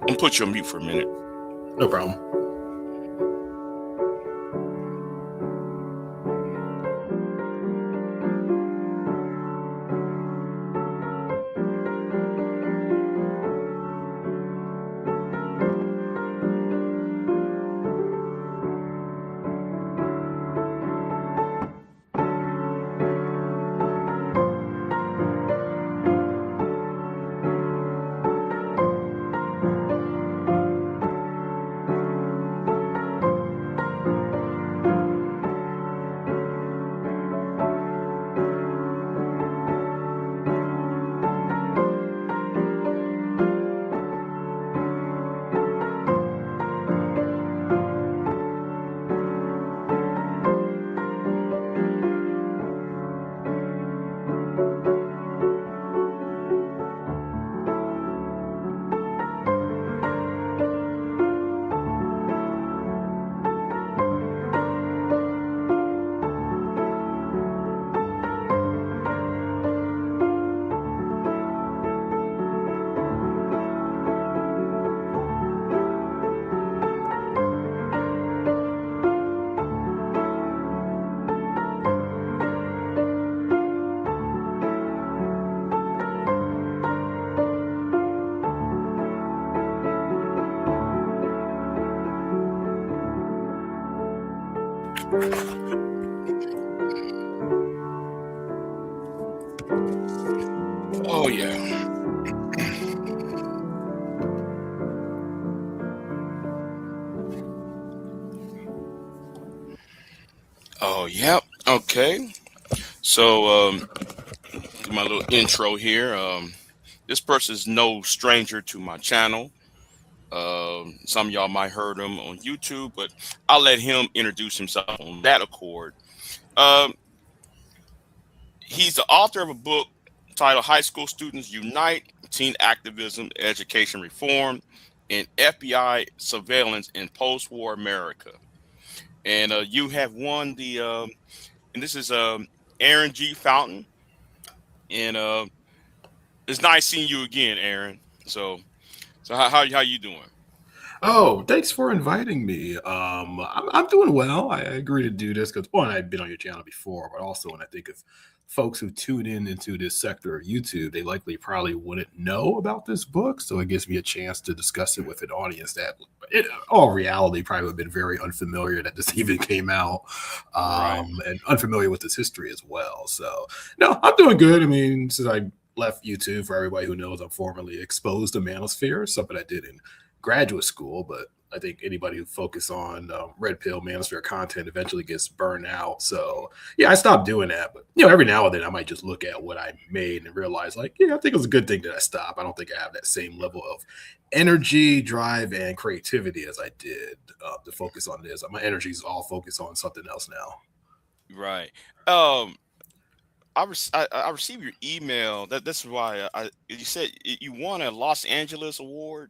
I'm gonna put you on mute for a minute. No problem. Oh yeah. Oh yep. Okay. So do my little intro here. This person's no stranger to my channel. Some of y'all might heard him on YouTube, but I'll let him introduce himself on that accord. Um, he's the author of a book titled "High School Students Unite: Teen Activism, Education Reform, and FBI Surveillance in Post-War America." And you have won the and this is Aaron G. Fountain, and it's nice seeing you again, Aaron. So how you doing? Oh, thanks for inviting me. I'm doing well. I agree to do this because one, I've been on your channel before, but also when I think of folks who tune in into this sector of YouTube, they likely probably wouldn't know about this book. So it gives me a chance to discuss it with an audience that, in all reality, probably would have been very unfamiliar that this even came out, Right. and unfamiliar with its history as well. So, no, I'm doing good. I mean, since I left YouTube, for everybody who knows, I'm formerly exposed to Manosphere, something I did in graduate school, but I think anybody who focus on red pill manosphere content eventually gets burned out. So yeah, I stopped doing that. But every now and then I might just look at what I made and realize, like, yeah, I think it was a good thing that I stopped. I don't think I have that same level of energy, drive, and creativity as I did to focus on this. My energy is all focused on something else now. Right. Um, I received your email. That's why you said you won a Los Angeles award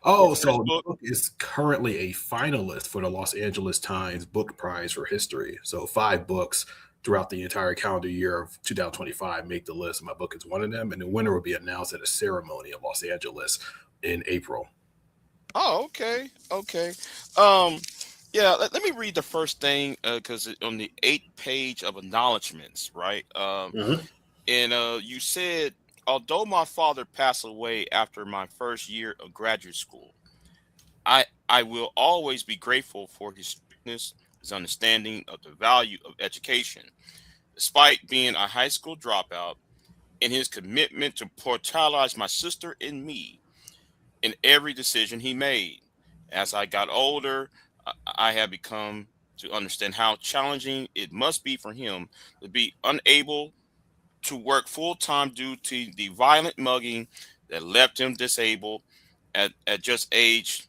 Oh, for this so the book. book is currently a finalist for the Los Angeles Times Book Prize for History. So five books throughout the entire calendar year of 2025 make the list. My book is one of them, and the winner will be announced at a ceremony in Los Angeles in April. Oh, okay, okay. Um, yeah. Let me read the first thing because on the eighth page of acknowledgments, right? Mhm. And you said, although my father passed away after my first year of graduate school, I will always be grateful for his strictness, his understanding of the value of education, despite being a high school dropout, and his commitment to prioritize my sister and me in every decision he made. As I got older, I have become to understand how challenging it must be for him to be unable to work full time due to the violent mugging that left him disabled at just age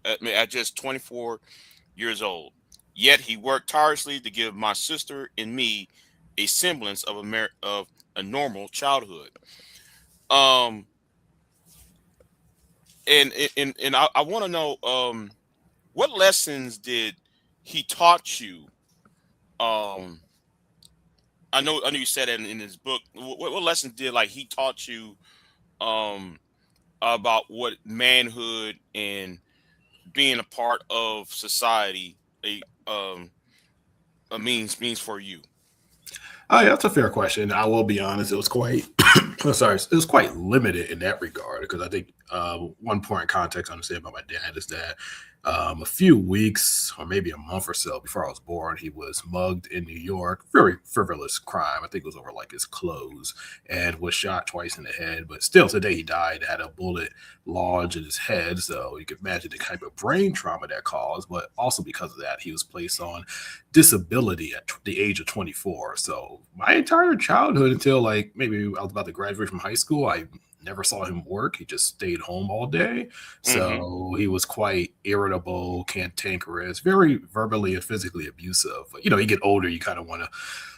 at just 24 years old. Yet he worked tirelessly to give my sister and me a semblance of of a normal childhood. Um, and I want to know what lessons did he taught you? Um, I know you said that in his book. What lessons did like he taught you? Um, about what manhood and being a part of society a means for you. Oh, yeah, that's a fair question. I will be honest; it was quite, oh, sorry, it was quite limited in that regard because I think one point in context I understand about my dad is that a few weeks or maybe a month or so before I was born, he was mugged in New York. Very frivolous crime. I think it was over like his clothes and was shot twice in the head. But still, today he died. Had a bullet lodged in his head, so you can imagine the type of brain trauma that caused. But also because of that, he was placed on disability at the age of 24. So my entire childhood until like maybe I was about to graduate from high school, I never saw him work. He just stayed home all day. Hmm. So he was quite irritable, cantankerous, very verbally and physically abusive. But, you get older, you kind of want to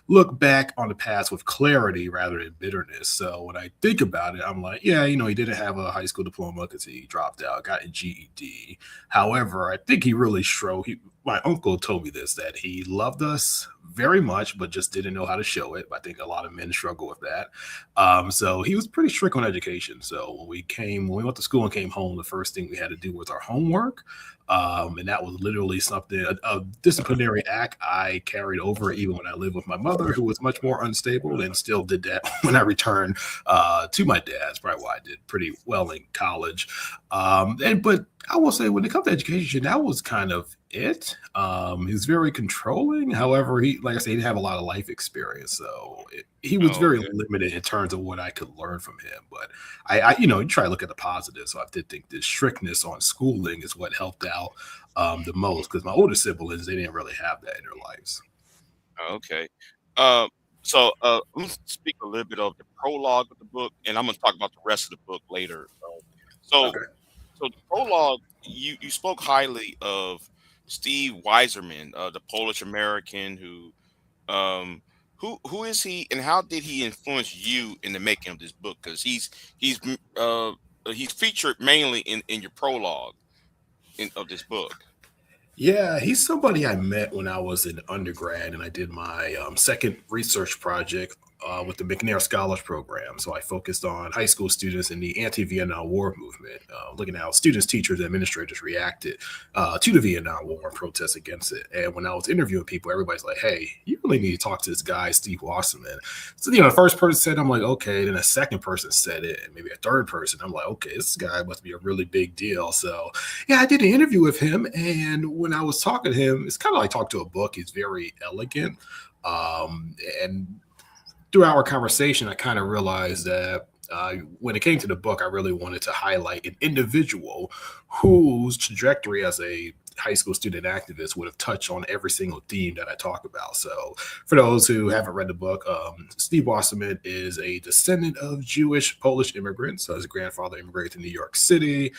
look back on the past with clarity rather than bitterness. So when I think about it, I'm like, yeah, he didn't have a high school diploma because he dropped out, got a GED. However, I think he really strove. My uncle told me this that he loved us very much, but just didn't know how to show it. I think a lot of men struggle with that. So he was pretty strict on education. So when we went to school and came home, the first thing we had to do was our homework. And that was literally something, a disciplinary act I carried over even when I lived with my mother, who was much more unstable and still did that when I returned to my dad's. Probably why I did pretty well in college. But I will say, when it comes to education, that was kind of it. He's very controlling. However, like I said, he didn't have a lot of life experience, so he was Oh, very okay. limited in terms of what I could learn from him. But you try to look at the positives. So I did think the strictness on schooling is what helped out the most because my older siblings they didn't really have that in their lives. Okay. Uh, so I'm gonna speak a little bit of the prologue of the book, and I'm gonna talk about the rest of the book later. So, Okay. so the prologue, you spoke highly of Steve Weiserman, the Polish American um, who is he, and how did he influence you in the making of this book? Because he's featured mainly in your prologue of this book. Yeah, he's somebody I met when I was in undergrad and I did my second research project with the McNair Scholars Program. So I focused on high school students in the anti Vietnam War movement, looking at how students, teachers, and administrators reacted to the Vietnam War and protests against it. And when I was interviewing people, everybody's like, hey, you really need to talk to this guy, Steve Wasserman. So, the first person said, I'm like, okay. Then a second person said it, and maybe a third person. I'm like, okay, this guy must be a really big deal. So yeah, I did an interview with him, and when I was talking to him, it's kind of like talking to a book. He's very elegant, and throughout our conversation, I kind of realized that when it came to the book, I really wanted to highlight an individual whose trajectory as a high school student activist would have touched on every single theme that I talk about. So, for those who haven't read the book, Steve Wasserman is a descendant of Jewish Polish immigrants. So his grandfather immigrated to New York City,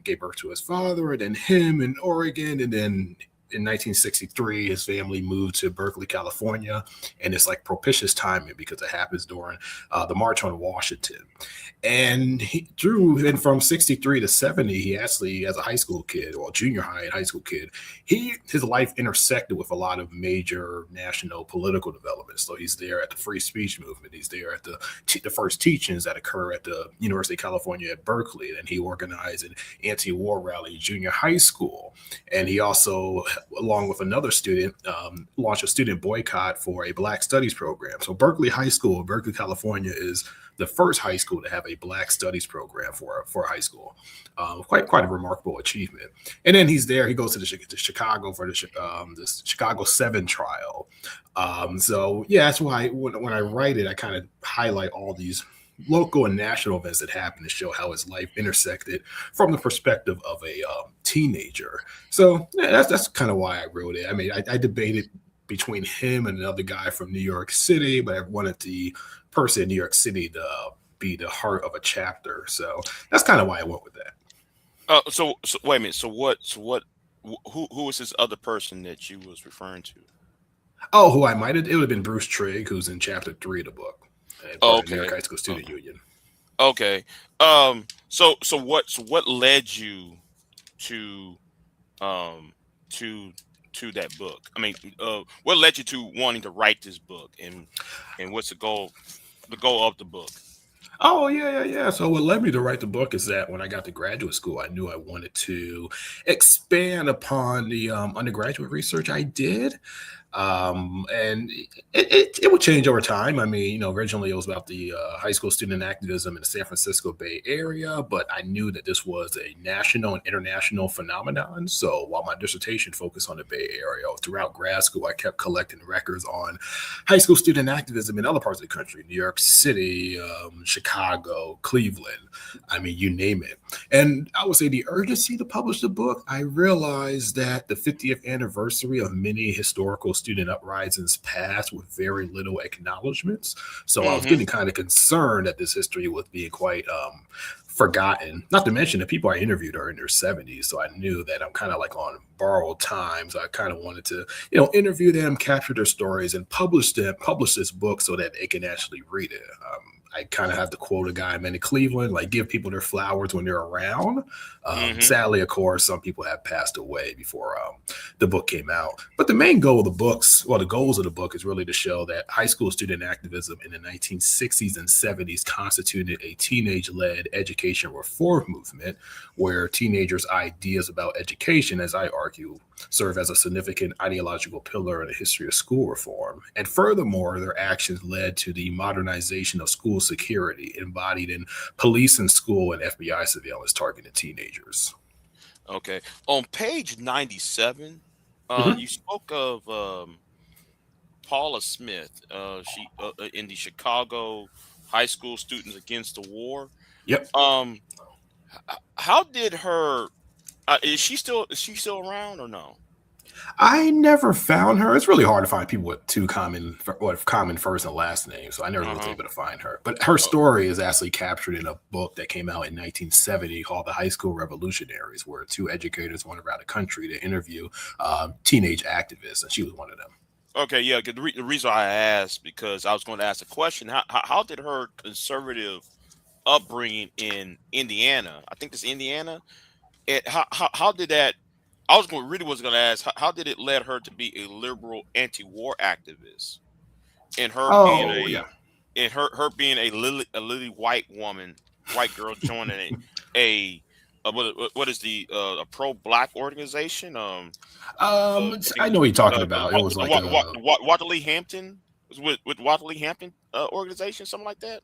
gave birth to his father, and then him in Oregon, and then in 1963, his family moved to Berkeley, California, and it's like propitious timing because it happens during the March on Washington. And and from 63 to 70, he actually, as a high school kid, or junior high and high school kid, his life intersected with a lot of major national political developments. So he's there at the free speech movement. He's there at the first teachings that occur at the University of California at Berkeley. And he organized an anti-war rally in junior high school. And he also, along with another student, launched a student boycott for a Black Studies program. So Berkeley High School, Berkeley, California, is the first high school to have a Black Studies program for a high school. Quite a remarkable achievement. And then he's there. He goes to Chicago for the Chicago 7 trial. So yeah, that's why when I write it, I kind of highlight all these local and national events that happen to show how his life intersected from the perspective of a teenager. So yeah, that's kind of why I wrote it. I mean, I debated between him and another guy from New York City, but I wanted the person in New York City to be the heart of a chapter. So that's kind of why I went with that. So wait a minute. Who was this other person that you was referring to? Oh, who I might have, it would have been Bruce Trigg, who's in chapter 3 of the book and Oh, part of the New York okay. High School Student Union. Okay. So what led you to um to that book? I mean, what led you to wanting to write this book, and what's the goal of the book? Oh yeah, yeah, yeah. So what led me to write the book is that when I got to graduate school, I knew I wanted to expand upon the undergraduate research I did. And it would change over time. I mean, originally it was about the high school student activism in the San Francisco Bay Area, but I knew that this was a national and international phenomenon. So while my dissertation focused on the Bay Area, throughout grad school, I kept collecting records on high school student activism in other parts of the country: New York City, Chicago, Cleveland. I mean, you name it. And I would say the urgency to publish the book, I realized that the 50th anniversary of many historical student uprisings passed with very little acknowledgments. So I was Hmm. getting kind of concerned that this history was being quite forgotten. Not to mention the people I interviewed are in their 70s. So I knew that I'm kind of like on borrowed time. So I kind of wanted to, interview them, capture their stories, and publish this book so that they can actually read it. I kind of have to quote a guy, man, in Cleveland, like give people their flowers when they're around. Hmm. Sadly, of course, some people have passed away before the book came out. But the main goal of the goals of the book is really to show that high school student activism in the 1960s and 70s constituted a teenage-led education reform movement where teenagers' ideas about education, as I argue, serve as a significant ideological pillar in the history of school reform. And furthermore, their actions led to the modernization of school security embodied in police and school and FBI surveillance targeting teenagers. Okay. On page 97, Mhm. you spoke of Paula Smith. She in the Chicago High School Students Against the War. Yep. Um, how did her? Is she still around or no? I never found her. It's really hard to find people with two common first and last names, so I never Uh was huh. able to find her. But her story is actually captured in a book that came out in 1970 called "The High School Revolutionaries," where two educators went around the country to interview teenage activists, and she was one of them. Okay, yeah. 'Cause the reason I asked because I was going to ask a question. How did her conservative upbringing in Indiana? I think it's Indiana. How did that? I was going really was going to ask how did it led her to be a liberal anti-war activist and her being Oh a yeah. and her being a lily white woman, white girl joining a what is the a pro black organization? I think I it's know what you're talking about. It was like a Waterloo Hampton was with Waterloo Hampton organization, something like that.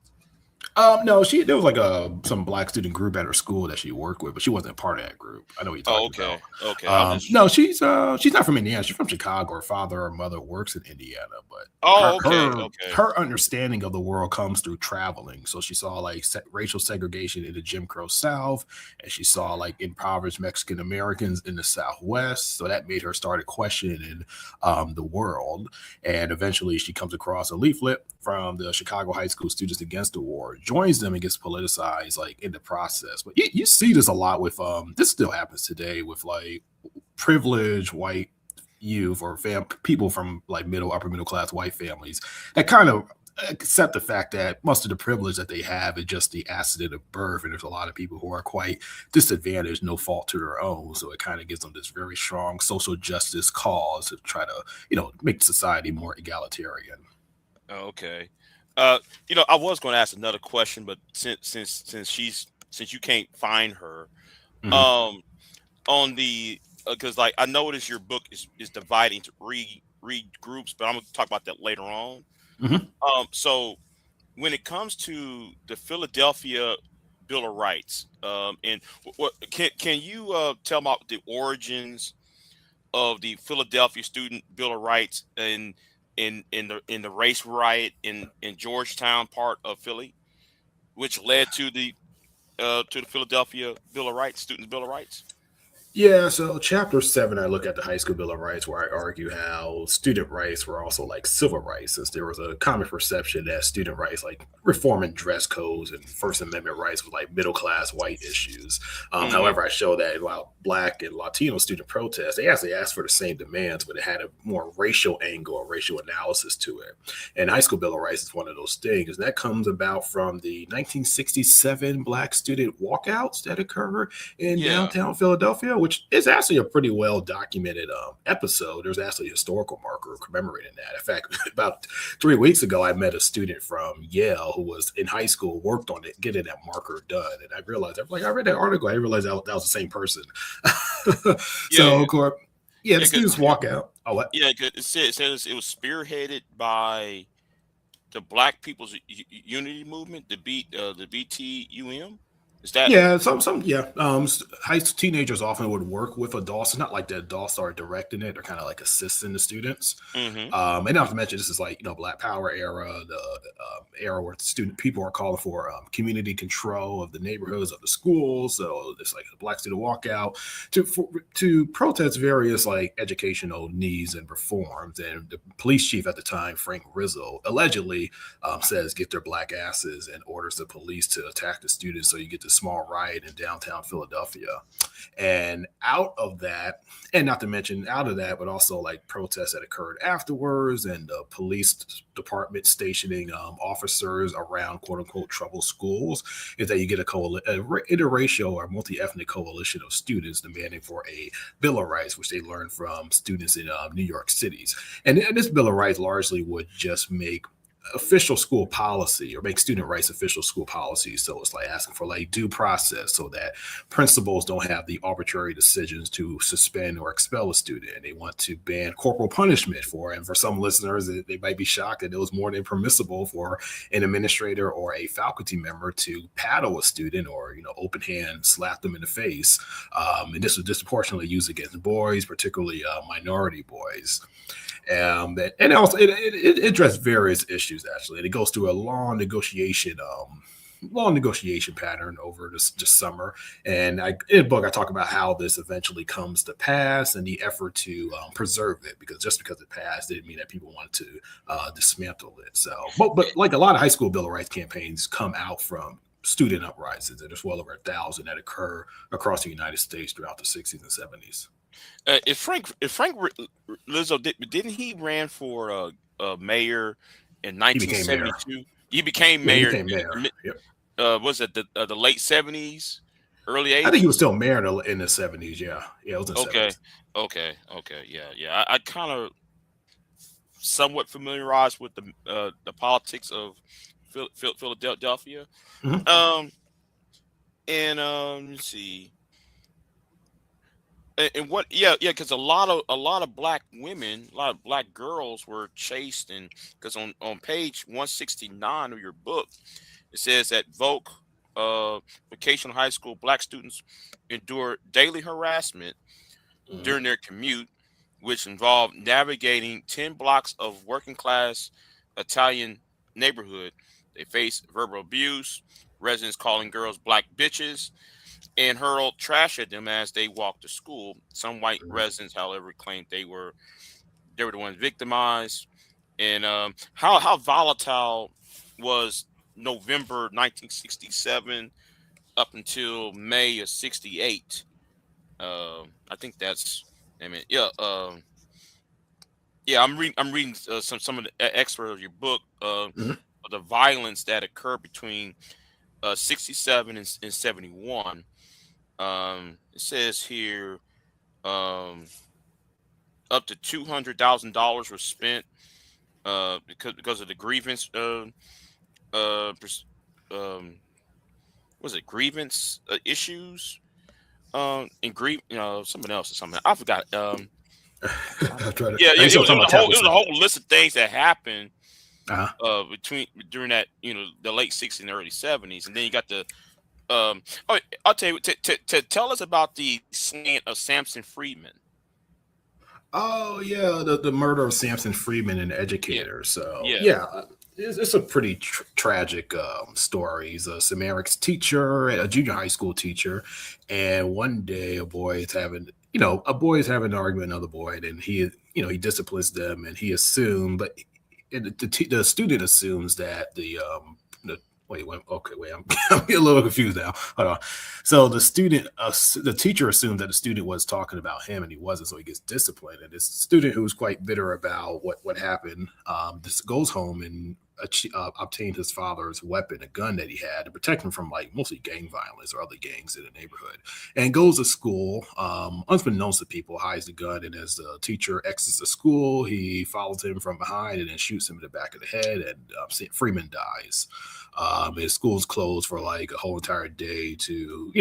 No, there was like some black student group at her school that she worked with, but she wasn't part of that group. I know what you're Oh, talking about. okay, okay. I'm just. No, she's not from Indiana. She's from Chicago. Her father or mother works in Indiana, but her Oh, okay, her okay. her understanding of the world comes through traveling. So she saw like racial segregation in the Jim Crow South, and she saw like impoverished Mexican Americans in the Southwest. So that made her start questioning the world. And eventually she comes across a leaflet from the Chicago High School Students Against the War, joins them and gets politicized like in the process. But you see this a lot with this still happens today with like privileged white youth or people from like upper middle class white families that kind of accept the fact that most of the privilege that they have is just the accident of birth, and there's a lot of people who are quite disadvantaged, no fault to their own. So it kind of gives them this very strong social justice cause to try to make society more egalitarian. Oh, okay. Uh, I was going to ask another question, but since you can't find her, Mhm. um, on the because like I noticed your book is divided into read groups, but I'm gonna talk about that later on. Mhm. So when it comes to the Philadelphia Bill of Rights, and what can you tell about the origins of the Philadelphia Student Bill of Rights and in the race riot in Georgetown part of Philly, which led to the Philadelphia Bill of Rights, Students Bill of Rights. Yeah, so chapter 7, I look at the High School Bill of Rights, where I argue how student rights were also like civil rights, since there was a common perception that student rights, like reforming dress codes and First Amendment rights, were like middle class white issues. Hmm. However, I show that while Black and Latino student protests, they actually asked for the same demands, but it had a more racial angle or racial analysis to it. And High School Bill of Rights is one of those things, and that comes about from the 1967 Black student walkouts that occurred in Yeah. downtown Philadelphia, which is actually a pretty well documented episode. There's actually a historical marker commemorating that. In fact, about 3 weeks ago, I met a student from Yale who was in high school, worked on it, getting that marker done. And I realized, like, I read that article, I realized that was the same person. So, of course, the students walk out. Oh, what? Yeah, it says it was spearheaded by the Black People's Unity Movement, the BTUM. Is that? Yeah, yeah. High teenagers often would work with adults. It's not like the adults are directing it; they're kind of like assisting the students. Mm-hmm. And not to mention, this is like Black Power era, the era where people are calling for community control of the neighborhoods of the schools. So it's like a Black student walkout to protest various like educational needs and reforms. And the police chief at the time, Frank Rizzo, allegedly says, "Get their black asses," and orders the police to attack the students. So you get this small riot in downtown Philadelphia. And out of that, and not to mention out of that, but also like protests that occurred afterwards and the police department stationing officers around quote unquote troubled schools, is that you get a interracial or multi-ethnic coalition of students demanding for a Bill of Rights, which they learned from students in New York cities. And this Bill of Rights largely would just make official school policy or make student rights official school policy. So it's like asking for like due process so that principals don't have the arbitrary decisions to suspend or expel a student. And they want to ban corporal punishment and for some listeners, they might be shocked that it was more than permissible for an administrator or a faculty member to paddle a student or, open hand slap them in the face. And this was disproportionately used against boys, particularly minority boys. And also it addressed various issues actually, and it goes through a long negotiation pattern over this summer. And in the book, I talk about how this eventually comes to pass and the effort to preserve it, because just because it passed didn't mean that people wanted to dismantle it. So, but like a lot of high school Bill of Rights campaigns come out from student uprisings, and there's well over 1,000 that occur across the United States throughout the 60s and 70s. If Frank Rizzo didn't he ran for mayor in 1972? He became mayor. Yep. Was it the late 70s, early 80s? I think he was still mayor in the 70s. Yeah, it was in the 70s. Okay. Yeah. I kind of somewhat familiarized with the politics of Philadelphia. Mm-hmm. Let's see. And what? Yeah, because a lot of Black women, a lot of Black girls were chased, and because on page 169 of your book, it says that vocational high school Black students endure daily harassment during their commute, which involved navigating 10 blocks of working class Italian neighborhood. They face verbal abuse, residents calling girls black bitches, and hurled trash at them as they walked to school. Some white residents, however, claimed they were the ones victimized. And how volatile was November 1967 up until May of 68? I think that's. I mean, yeah. I'm reading some of the excerpts of your book of the violence that occurred between 67 and 71. It says here up to $200,000 was spent because of the grievance was it grievance issues and something else or something I forgot. It was a whole list of things that happened during that the late 60s and early 70s, and then you got the I'll tell you to tell us about the slaying of Samson Friedman. Oh yeah, the murder of Samson Friedman, an educator. So it's a pretty tragic story. He's a Samarics teacher, a junior high school teacher, and one day a boy is having an argument with another boy, and he disciplines them, and he assumed, but the student assumes that I'm a little confused now. Hold on. So the teacher assumed that the student was talking about him, and he wasn't, so he gets disciplined. And this student, who's quite bitter about what happened, just goes home and obtained his father's weapon, a gun that he had, to protect him from like mostly gang violence or other gangs in the neighborhood, and goes to school. Unbeknownst to people, hides the gun, and as the teacher exits the school, he follows him from behind and then shoots him in the back of the head, and Freeman dies. His school's closed for like a whole entire day to,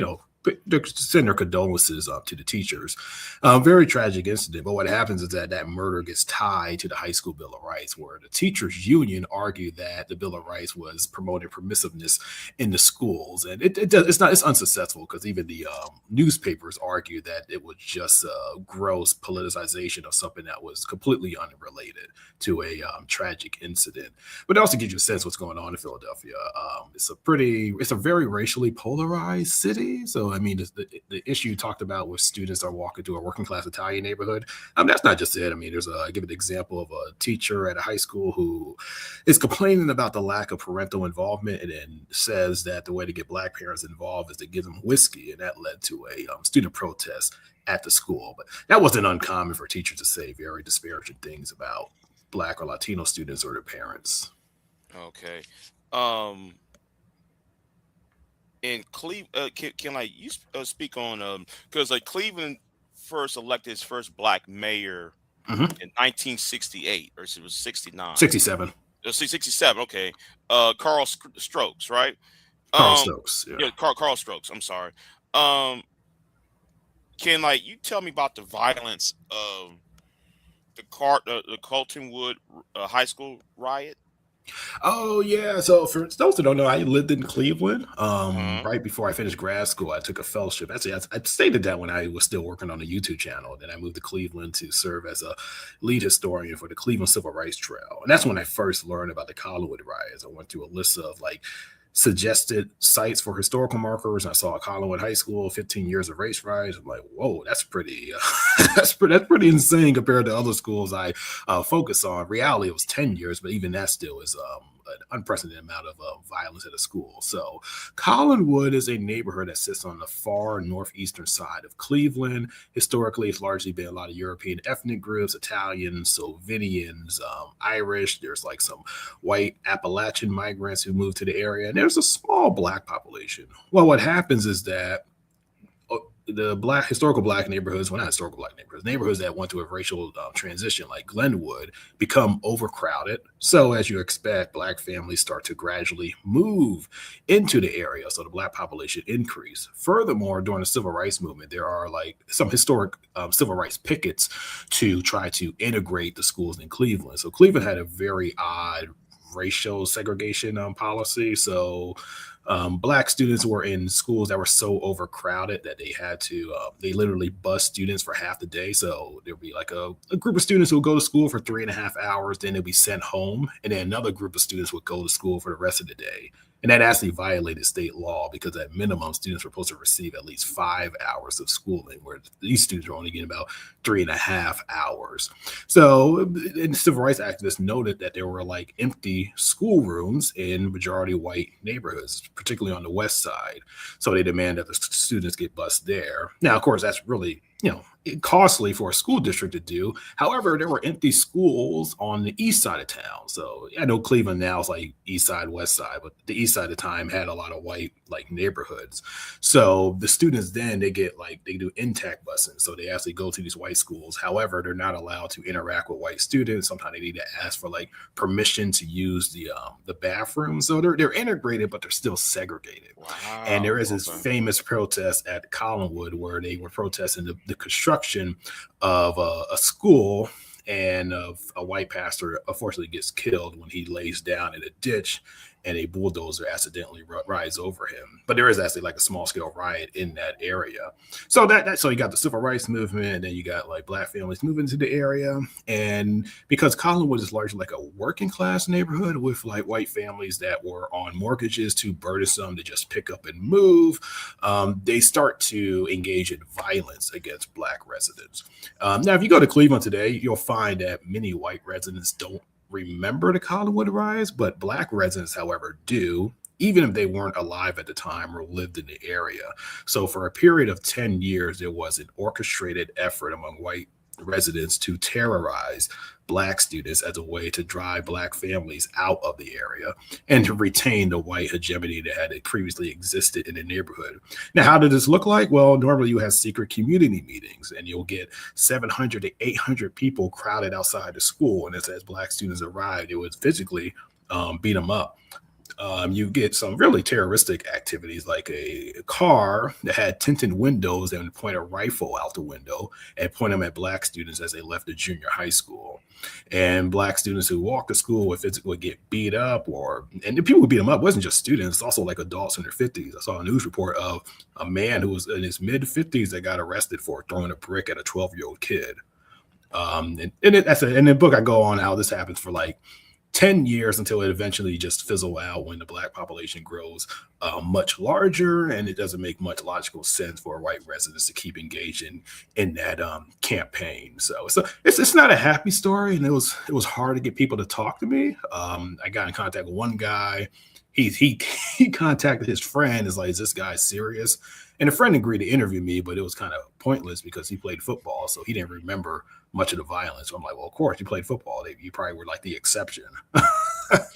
send their condolences up to the teachers. Very tragic incident. But what happens is that murder gets tied to the high school Bill of Rights, where the teachers union argued that the Bill of Rights was promoting permissiveness in the schools, and it's unsuccessful because even the newspapers argued that it was just a gross politicization of something that was completely unrelated to a tragic incident. But it also gives you a sense what's going on in Philadelphia. It's a very racially polarized city. So I mean, the issue you talked about with students are walking through a working class Italian neighborhood. That's not just it. I mean, I give an example of a teacher at a high school who is complaining about the lack of parental involvement, and then says that the way to get Black parents involved is to give them whiskey, and that led to a student protest at the school. But that wasn't uncommon for teachers to say very disparaging things about Black or Latino students or their parents. Okay. In Cleveland, can like you speak on because like Cleveland first elected his first Black mayor Hmm. in 1968, or it was 69. 67. 67. Okay. Carl Stokes, right? Carl Um, Stokes. Yeah. yeah, Carl Stokes. I'm sorry. Um, can like you tell me about the violence of the Coltonwood High School riot? Oh yeah. So for those that don't know, I lived in Cleveland. Uh-huh. Right before I finished grad school, I took a fellowship. Actually, I stated that when I was still working on a YouTube channel. Then I moved to Cleveland to serve as a lead historian for the Cleveland Civil Rights Trail, and that's when I first learned about the Collinwood riots. I went through a list of like suggested sites for historical markers. I saw Collinwood High School, 15 years of race riots. I'm like, whoa, that's pretty, that's pretty insane compared to other schools I focus on. Reality, it was 10 years, but even that still is an unprecedented amount of violence at a school. So Collinwood is a neighborhood that sits on the far northeastern side of Cleveland. Historically, it's largely been a lot of European ethnic groups, Italians, Slovenians, Irish. There's like some white Appalachian migrants who moved to the area, and there's a small Black population. Well, what happens is that the historical Black neighborhoods, well, not historical Black neighborhoods that went through a racial transition, like Glenwood, become overcrowded. So, as you expect, Black families start to gradually move into the area. So, the Black population increase. Furthermore, during the civil rights movement, there are like some historic civil rights pickets to try to integrate the schools in Cleveland. So, Cleveland had a very odd racial segregation policy. So, Black students were in schools that were so overcrowded that they literally bus students for half the day. So there'd be like a group of students who would go to school for 3.5 hours, then they'd be sent home. And then another group of students would go to school for the rest of the day. And that actually violated state law because at minimum, students were supposed to receive at least 5 hours of schooling, where these students were only getting about 3.5 hours. So, and civil rights activists noted that there were like empty schoolrooms in majority white neighborhoods, particularly on the west side. So they demand that the students get bused there. Now, of course, that's really, costly for a school district to do. However, there were empty schools on the east side of town. So I know Cleveland now is like east side, west side, but the east side at the time had a lot of white like neighborhoods. So the students then they do intact busing. So they actually go to these white schools. However, they're not allowed to interact with white students. Sometimes they need to ask for like permission to use the bathroom. So they're integrated, but they're still segregated. And there Wow. is this Okay. famous protest at Collinwood where they were protesting the construction of a school, and a white pastor unfortunately gets killed when he lays down in a ditch and a bulldozer accidentally rides over him. But there is actually like a small scale riot in that area. So you got the civil rights movement, and then you got like Black families moving to the area. And because Collinwood is largely like a working class neighborhood with like white families that were on mortgages too burdensome to just pick up and move, they start to engage in violence against Black residents. Now, if you go to Cleveland today, you'll find that many white residents don't remember the Collinwood riots, but Black residents, however, do, even if they weren't alive at the time or lived in the area. So for a period of 10 years, there was an orchestrated effort among white residents to terrorize black students as a way to drive black families out of the area and to retain the white hegemony that had previously existed in the neighborhood. Now, how did this look like? Well, normally you have secret community meetings and you'll get 700 to 800 people crowded outside the school. And as black students arrived, it would physically beat them up. You get some really terroristic activities like a car that had tinted windows and would point a rifle out the window and point them at black students as they left the junior high school. And black students who walked to school would get beat up, and the people who beat them up wasn't just students, also like adults in their 50s. I saw a news report of a man who was in his mid 50s that got arrested for throwing a brick at a 12-year-old kid. In the book, I go on how this happens for like 10 years until it eventually just fizzle out when the black population grows much larger, and it doesn't make much logical sense for white residents to keep engaging in that campaign. So it's not a happy story, and it was hard to get people to talk to me. I got in contact with one guy. He contacted his friend. Is like, is this guy serious? And a friend agreed to interview me, but it was kind of pointless because he played football, so he didn't remember much of the violence. So I'm like, well, of course, you played football. You probably were like the exception.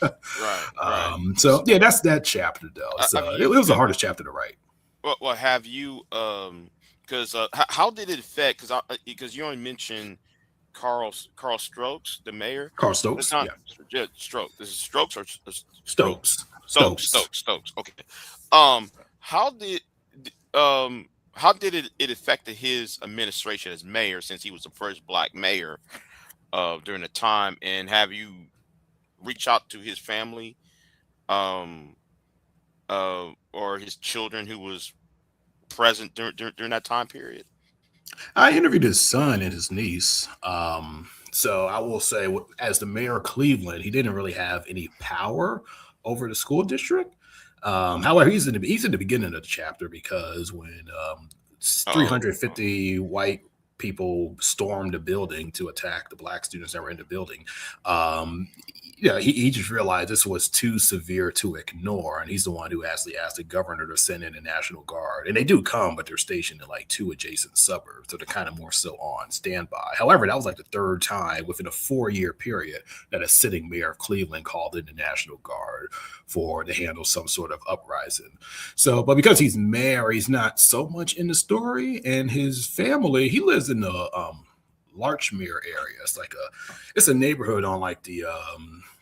Right. So yeah, that's that chapter though. So it was the hardest chapter to write. Well, have you because how did it affect? Because you only mentioned Carl Stokes, the mayor. Carl Stokes. It's not Stokes. This is Stokes or Stokes. Stokes. Okay. How did it affect his administration as mayor, since he was the first black mayor during the time? And have you reached out to his family or his children who was present during that time period? I interviewed his son and his niece. So I will say, as the mayor of Cleveland, he didn't really have any power over the school district. However, he's in the beginning of the chapter, because when 350 white people stormed the building to attack the black students that were in the building, he just realized this was too severe to ignore, and he's the one who actually asked the governor to send in the National Guard. And they do come, but they're stationed in like 2 adjacent suburbs, so they're kind of more so on standby. However, that was like the 3rd time within a 4-year period that a sitting mayor of Cleveland called in the National Guard to handle some sort of uprising. So, but because he's mayor, he's not so much in the story, and his family, he lives in the Larchmere area. It's a neighborhood on like the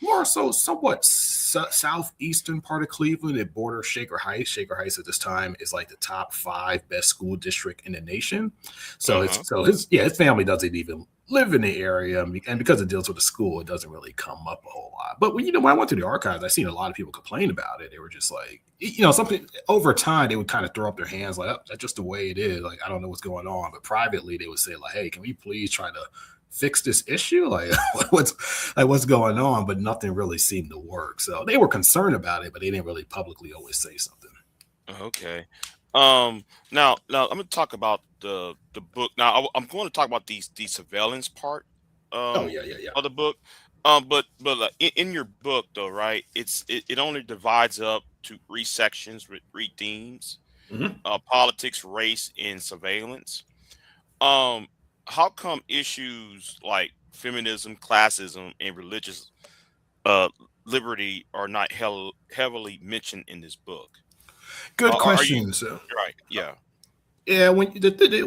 more so somewhat southeastern part of Cleveland. It borders Shaker Heights. Shaker Heights at this time is like the top 5 best school district in the nation. So his family doesn't even live in the area, and because it deals with the school, it doesn't really come up a whole lot. But when I went to the archives, I seen a lot of people complain about it. They were just like, something over time, they would kind of throw up their hands like, oh, that's just the way it is. Like, I don't know what's going on. But privately, they would say like, hey, can we please try to fix this issue? Like, what's going on? But nothing really seemed to work. So they were concerned about it, but they didn't really publicly always say something. Okay. Now I'm going to talk about the book. Now I'm going to talk about the surveillance part of the book. But in your book though, right? It only divides up to 3 sections with 3 themes: politics, race, and surveillance. How come issues like feminism, classism, and religious liberty are not heavily mentioned in this book? Good question. Right. Yeah. Yeah. When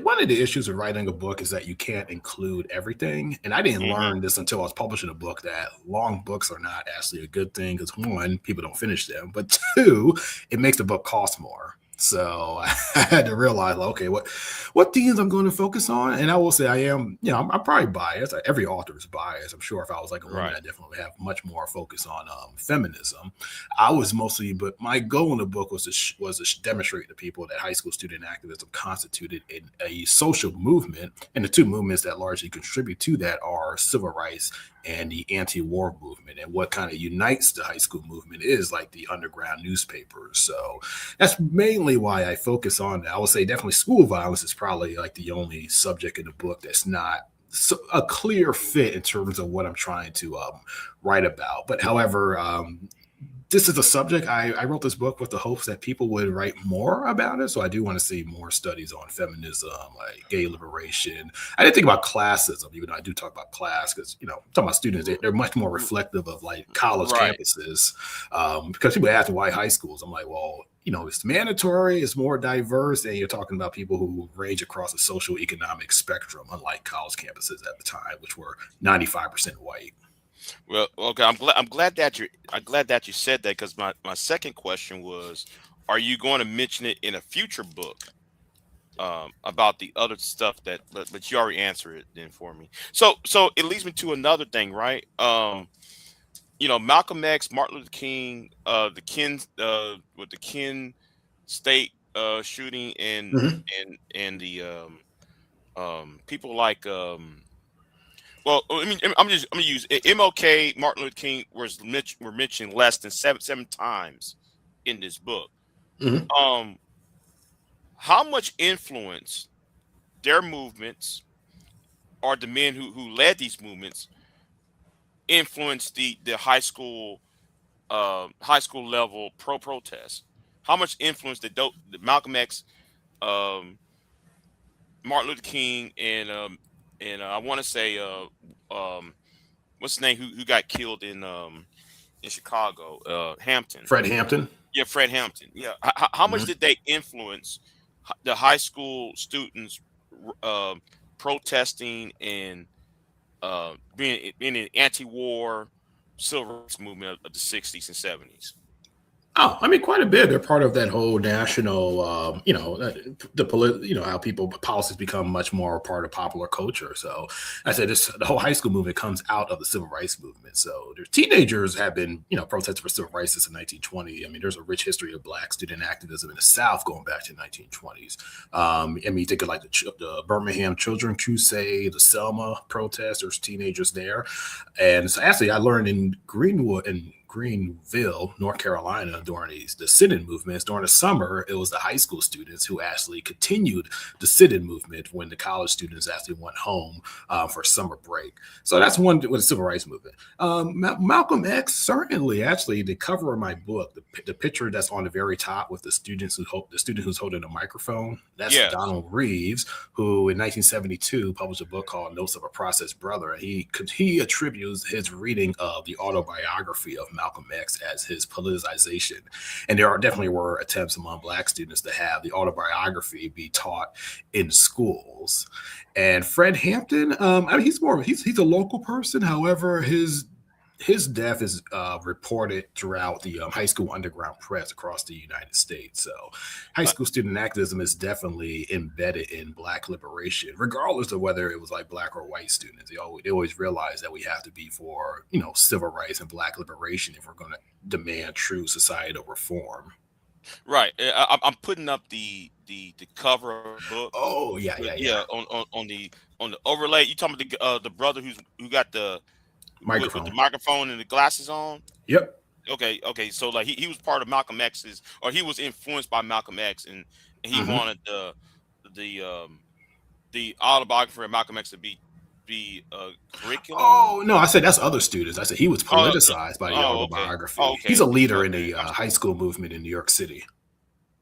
one of the issues of writing a book is that you can't include everything. And I didn't learn this until I was publishing a book, that long books are not actually a good thing, because 1, people don't finish them, but 2, it makes the book cost more. So I had to realize, like, okay, what themes I'm going to focus on. And I will say I'm probably biased. Like, every author is biased. I'm sure if I was like a woman, I definitely have much more focus on feminism. I was mostly, but my goal in the book was to demonstrate to people that high school student activism constituted a social movement. And the 2 movements that largely contribute to that are civil rights and the anti-war movement. And what kind of unites the high school movement is like the underground newspapers. So that's mainly why I focus on that. I would say definitely school violence is probably like the only subject in the book that's not a clear fit in terms of what I'm trying to write about. But however, this is a subject I wrote this book with the hopes that people would write more about it. So I do want to see more studies on feminism, like gay liberation. I didn't think about classism, even though I do talk about class because talking about students, they're much more reflective of like college Right. campuses. Because people ask why high schools, I'm like, well, it's mandatory, it's more diverse, and you're talking about people who range across the social economic spectrum, unlike college campuses at the time, which were 95% white. Well, okay. I'm glad that you said that because my second question was, are you going to mention it in a future book about the other stuff but you already answered it then for me. So it leads me to another thing, right? Malcolm X, Martin Luther King, the Ken with the Ken State shooting Mhm. and the people like well, I mean, I'm gonna use MLK, Martin Luther King were mentioned less than seven times in this book. Mhm. Um, how much influence their movements or the men who led these movements influenced the high school level protest? How much influence did Malcolm X, um, Martin Luther King, and I want to say um, what's his name who got killed in Chicago, Hampton. Fred Hampton. Yeah, Fred Hampton. Yeah, how much Mhm. did they influence the high school students protesting and being an anti-war civil rights movement of the '60s and '70s? Oh, I mean, quite a bit. They're part of that whole national, how people policies become much more a part of popular culture. So, I said the whole high school movement comes out of the civil rights movement. So, their teenagers have been, protesting for civil rights since the 1920s. I mean, there's a rich history of Black student activism in the South going back to the 1920s. I mean, you think of like the Birmingham Children Crusade, the Selma protest. There's teenagers there, and so actually, I learned in Greenville, North Carolina, during the sit-in movements during the summer, it was the high school students who actually continued the sit-in movement when the college students actually went home for summer break. So that's one with the civil rights movement. Malcolm X, certainly, actually, the cover of my book, the picture that's on the very top with the student who's holding a microphone, that's Yes. Donald Reeves, who in 1972 published a book called Notes of a Processed Brother. He attributes his reading of the autobiography of Malcolm X as his politicization. And there definitely were attempts among Black students to have the autobiography be taught in schools. And Fred Hampton, I mean, he's a local person. However, his death is reported throughout the high school underground press across the United States. So, high Uh, school student activism is definitely embedded in Black liberation, regardless of whether it was like Black or white students. They always realize that we have to be for civil rights and Black liberation if we're going to demand true societal reform. right. I'm putting up the cover of the book. Oh yeah, But yeah, yeah. yeah, on the overlay, you talking about the brother who got with the Microphone. microphone and the glasses on? Yep. Okay. So like he was part of Malcolm X's, or he was influenced by Malcolm X, and he Hmm. wanted the the autobiography of Malcolm X to be curriculum. Oh no, I said that's other students. I said he was Oh, politicized by the okay. Oh, autobiography. He's okay. a leader in Okay. the I'm high sorry. school movement in New York City.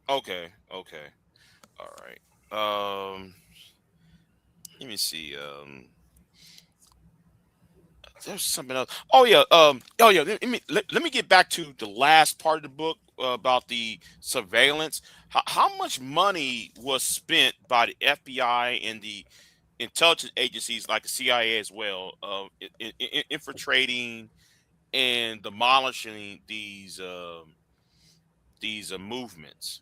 Okay. All right. Let me see. There's something else. Oh yeah. Oh yeah. Let me get back to the last part of the book about the surveillance. How much money was spent by the FBI and the intelligence agencies like the CIA as well, infiltrating and demolishing these movements?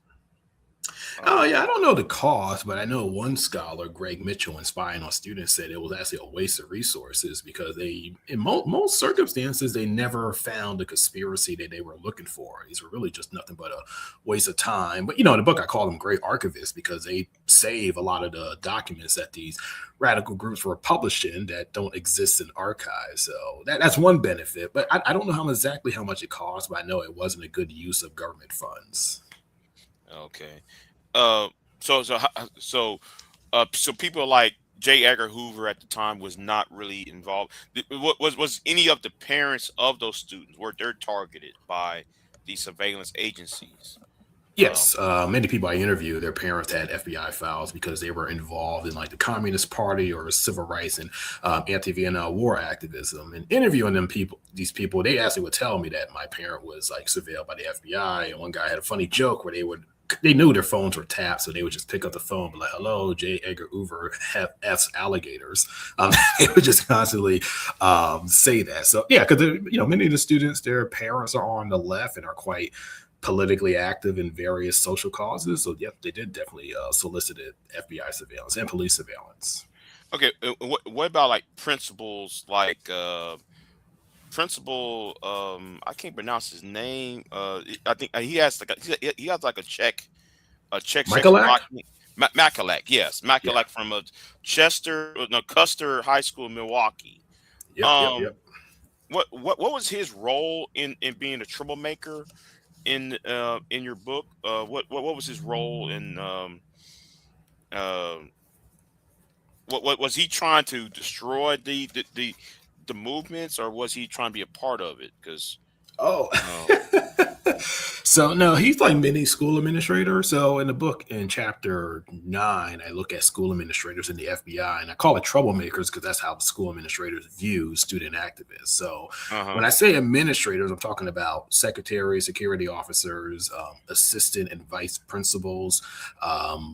Oh Um, yeah, I don't know the cost, but I know one scholar, Greg Mitchell, in Spying on Students, said it was actually a waste of resources because in most circumstances, they never found the conspiracy that they were looking for. These were really just nothing but a waste of time. But in the book, I call them great archivists because they save a lot of the documents that these radical groups were publishing that don't exist in archives. So that's one benefit. But I don't know exactly how much it cost, but I know it wasn't a good use of government funds. okay. Uh, so people like J. Edgar Hoover at the time was not really involved. Was any of the parents of those students were they targeted by the surveillance agencies. Um, Yes, many people I interviewed, their parents had FBI files because they were involved in like the Communist Party or civil rights and anti-Vietnam War activism. And interviewing these people, they actually would tell me that my parent was like surveilled by the FBI. And one guy had a funny joke where they knew their phones were tapped, so they would just pick up the phone, and be like, "Hello, J. Edgar Hoover, have F's alligators." They would just constantly say that. So yeah, because many of the students, their parents are on the left and are quite politically active in various social causes. So, yep, they did definitely solicited FBI surveillance and police surveillance. okay, what about like principals like principal? I can't pronounce his name. I think he has like he has like a Michaelak? Czechoslovakian. Makalak, yes, Yeah. Makalak from no, Custer High School in Milwaukee. Yep. Yep. Um, Yep. what was his role in being a troublemaker in your book? What was his role in uh, what was he trying to destroy the movements, or was he trying to be a part of it? Because Oh. um, So no, he's like mini school administrator. So in the book in chapter 9, I look at school administrators in the FBI and I call it troublemakers because that's how the school administrators view student activists. So uh-huh. when I say administrators, I'm talking about secretaries, security officers, assistant and vice principals,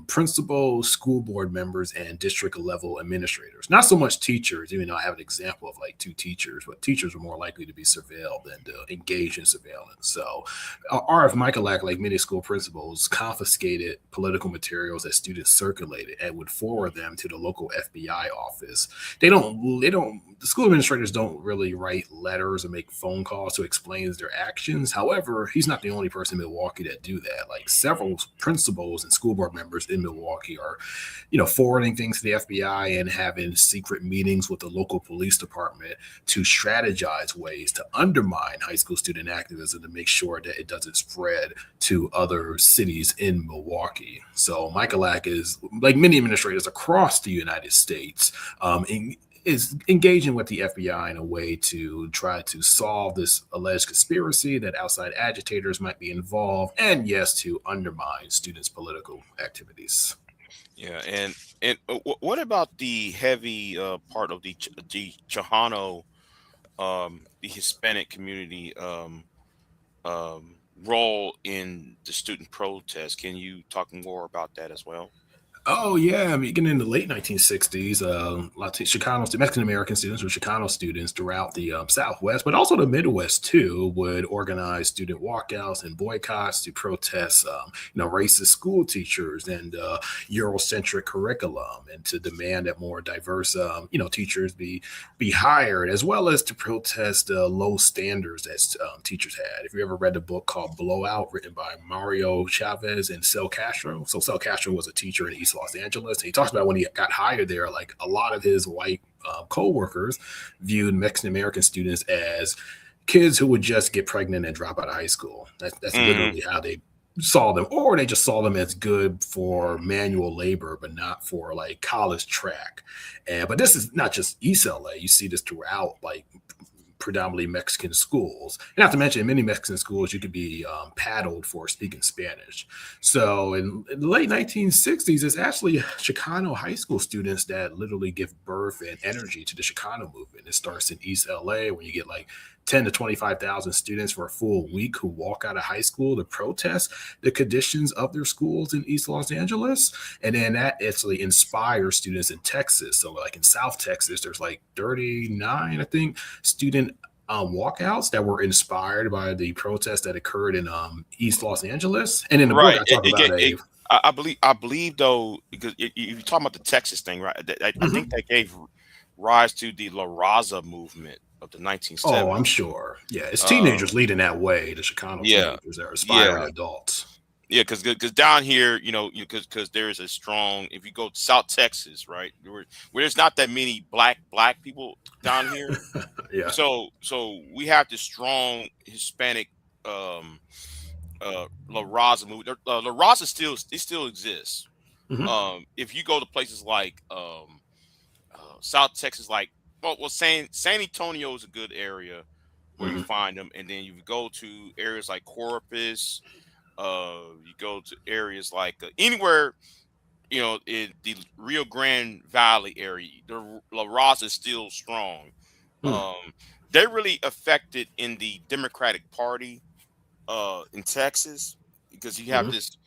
principals, school board members, and district level administrators. Not so much teachers, even though I have an example of like 2 teachers, but teachers are more likely to be surveilled than to engage in surveillance. So R.F. Michaelak, like many school principals, confiscated political materials that students circulated and would forward them to the local FBI office. The school administrators don't really write letters or make phone calls to explain their actions. However, he's not the only person in Milwaukee that do that. Like several principals and school board members in Milwaukee are, forwarding things to the FBI and having secret meetings with the local police department to strategize ways to undermine high school student activism to make sure that it doesn't spread to other cities in Milwaukee. So Michaelak is, like many administrators across the United States, is engaging with the FBI in a way to try to solve this alleged conspiracy that outside agitators might be involved, and yes, to undermine students' political activities. Yeah, and what about the heavy part of the Chicano, the Hispanic community role in the student protest? Can you talk more about that as well? Oh yeah, I mean, getting in the late 1960s, Chicano, Mexican American students or Chicano students throughout the Southwest, but also the Midwest too, would organize student walkouts and boycotts to protest, racist school teachers and Eurocentric curriculum, and to demand that more diverse, teachers be hired, as well as to protest the low standards that teachers had. If you ever read the book called Blowout, written by Mario Chavez and Cel Castro, so Cel Castro was a teacher in East Los Angeles. And he talks about when he got hired there, like a lot of his white co-workers viewed Mexican American students as kids who would just get pregnant and drop out of high school. That's Hmm. literally how they saw them, or they just saw them as good for manual labor, but not for like college track. But this is not just East LA. You see this throughout, like predominantly Mexican schools. And not to mention, in many Mexican schools, you could be paddled for speaking Spanish. So in the late 1960s, it's actually Chicano high school students that literally give birth and energy to the Chicano movement. It starts in East LA, where you get like 10 to 25,000 students for a full week who walk out of high school to protest the conditions of their schools in East Los Angeles. And then that actually inspires students in Texas. So, like in South Texas, there's like 39, I think, student walkouts that were inspired by the protests that occurred in East Los Angeles. And in the book, Right. I talk about I believe though, because you're talking about the Texas thing, right? I Mhm. think that gave rise to the La Raza movement of the Oh, I'm 1970s. sure. Yeah, it's Um, teenagers leading that way, the Chicano yeah, teenagers that are aspiring yeah, adults. yeah. Because down here, because there is a strong. If you go to South Texas, right, where there's not that many black people down here, Yeah. so we have this strong Hispanic um La Raza movement. La Raza still exists. Mhm. If you go to places like South Texas, like San Antonio is a good area. where you find them, and then you go to areas like Corpus. You go to areas like anywhere, in the Rio Grande Valley area. The La Raza is still strong. Mm. Um, they're really affected in the Democratic Party in Texas because you have Mhm. this.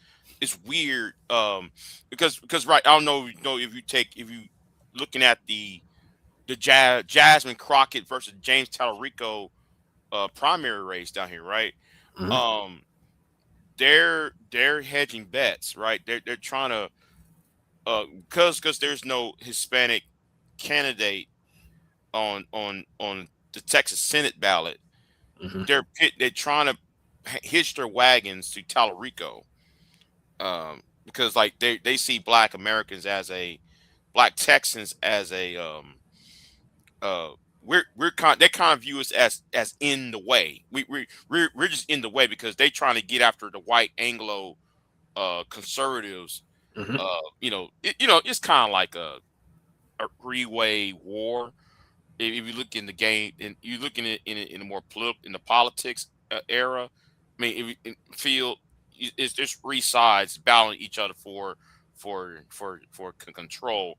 It's weird because right. I don't know if you looking at the Jasmine Crockett versus James Tallarico primary race down here, right? Mhm. Um, they're hedging bets, right? They're trying to because there's no Hispanic candidate on the Texas Senate ballot. Mhm. They're trying to hitch their wagons to Tallarico, because like they see Black Americans as a Black Texans as a uh they kind of view us as in the way. We're just in the way because they trying to get after the white Anglo conservatives. Mhm. It's kind of like a three-way war. If you look in the game and you look in a more in the politics era, I mean, if you feel it's just three sides battling each other for control.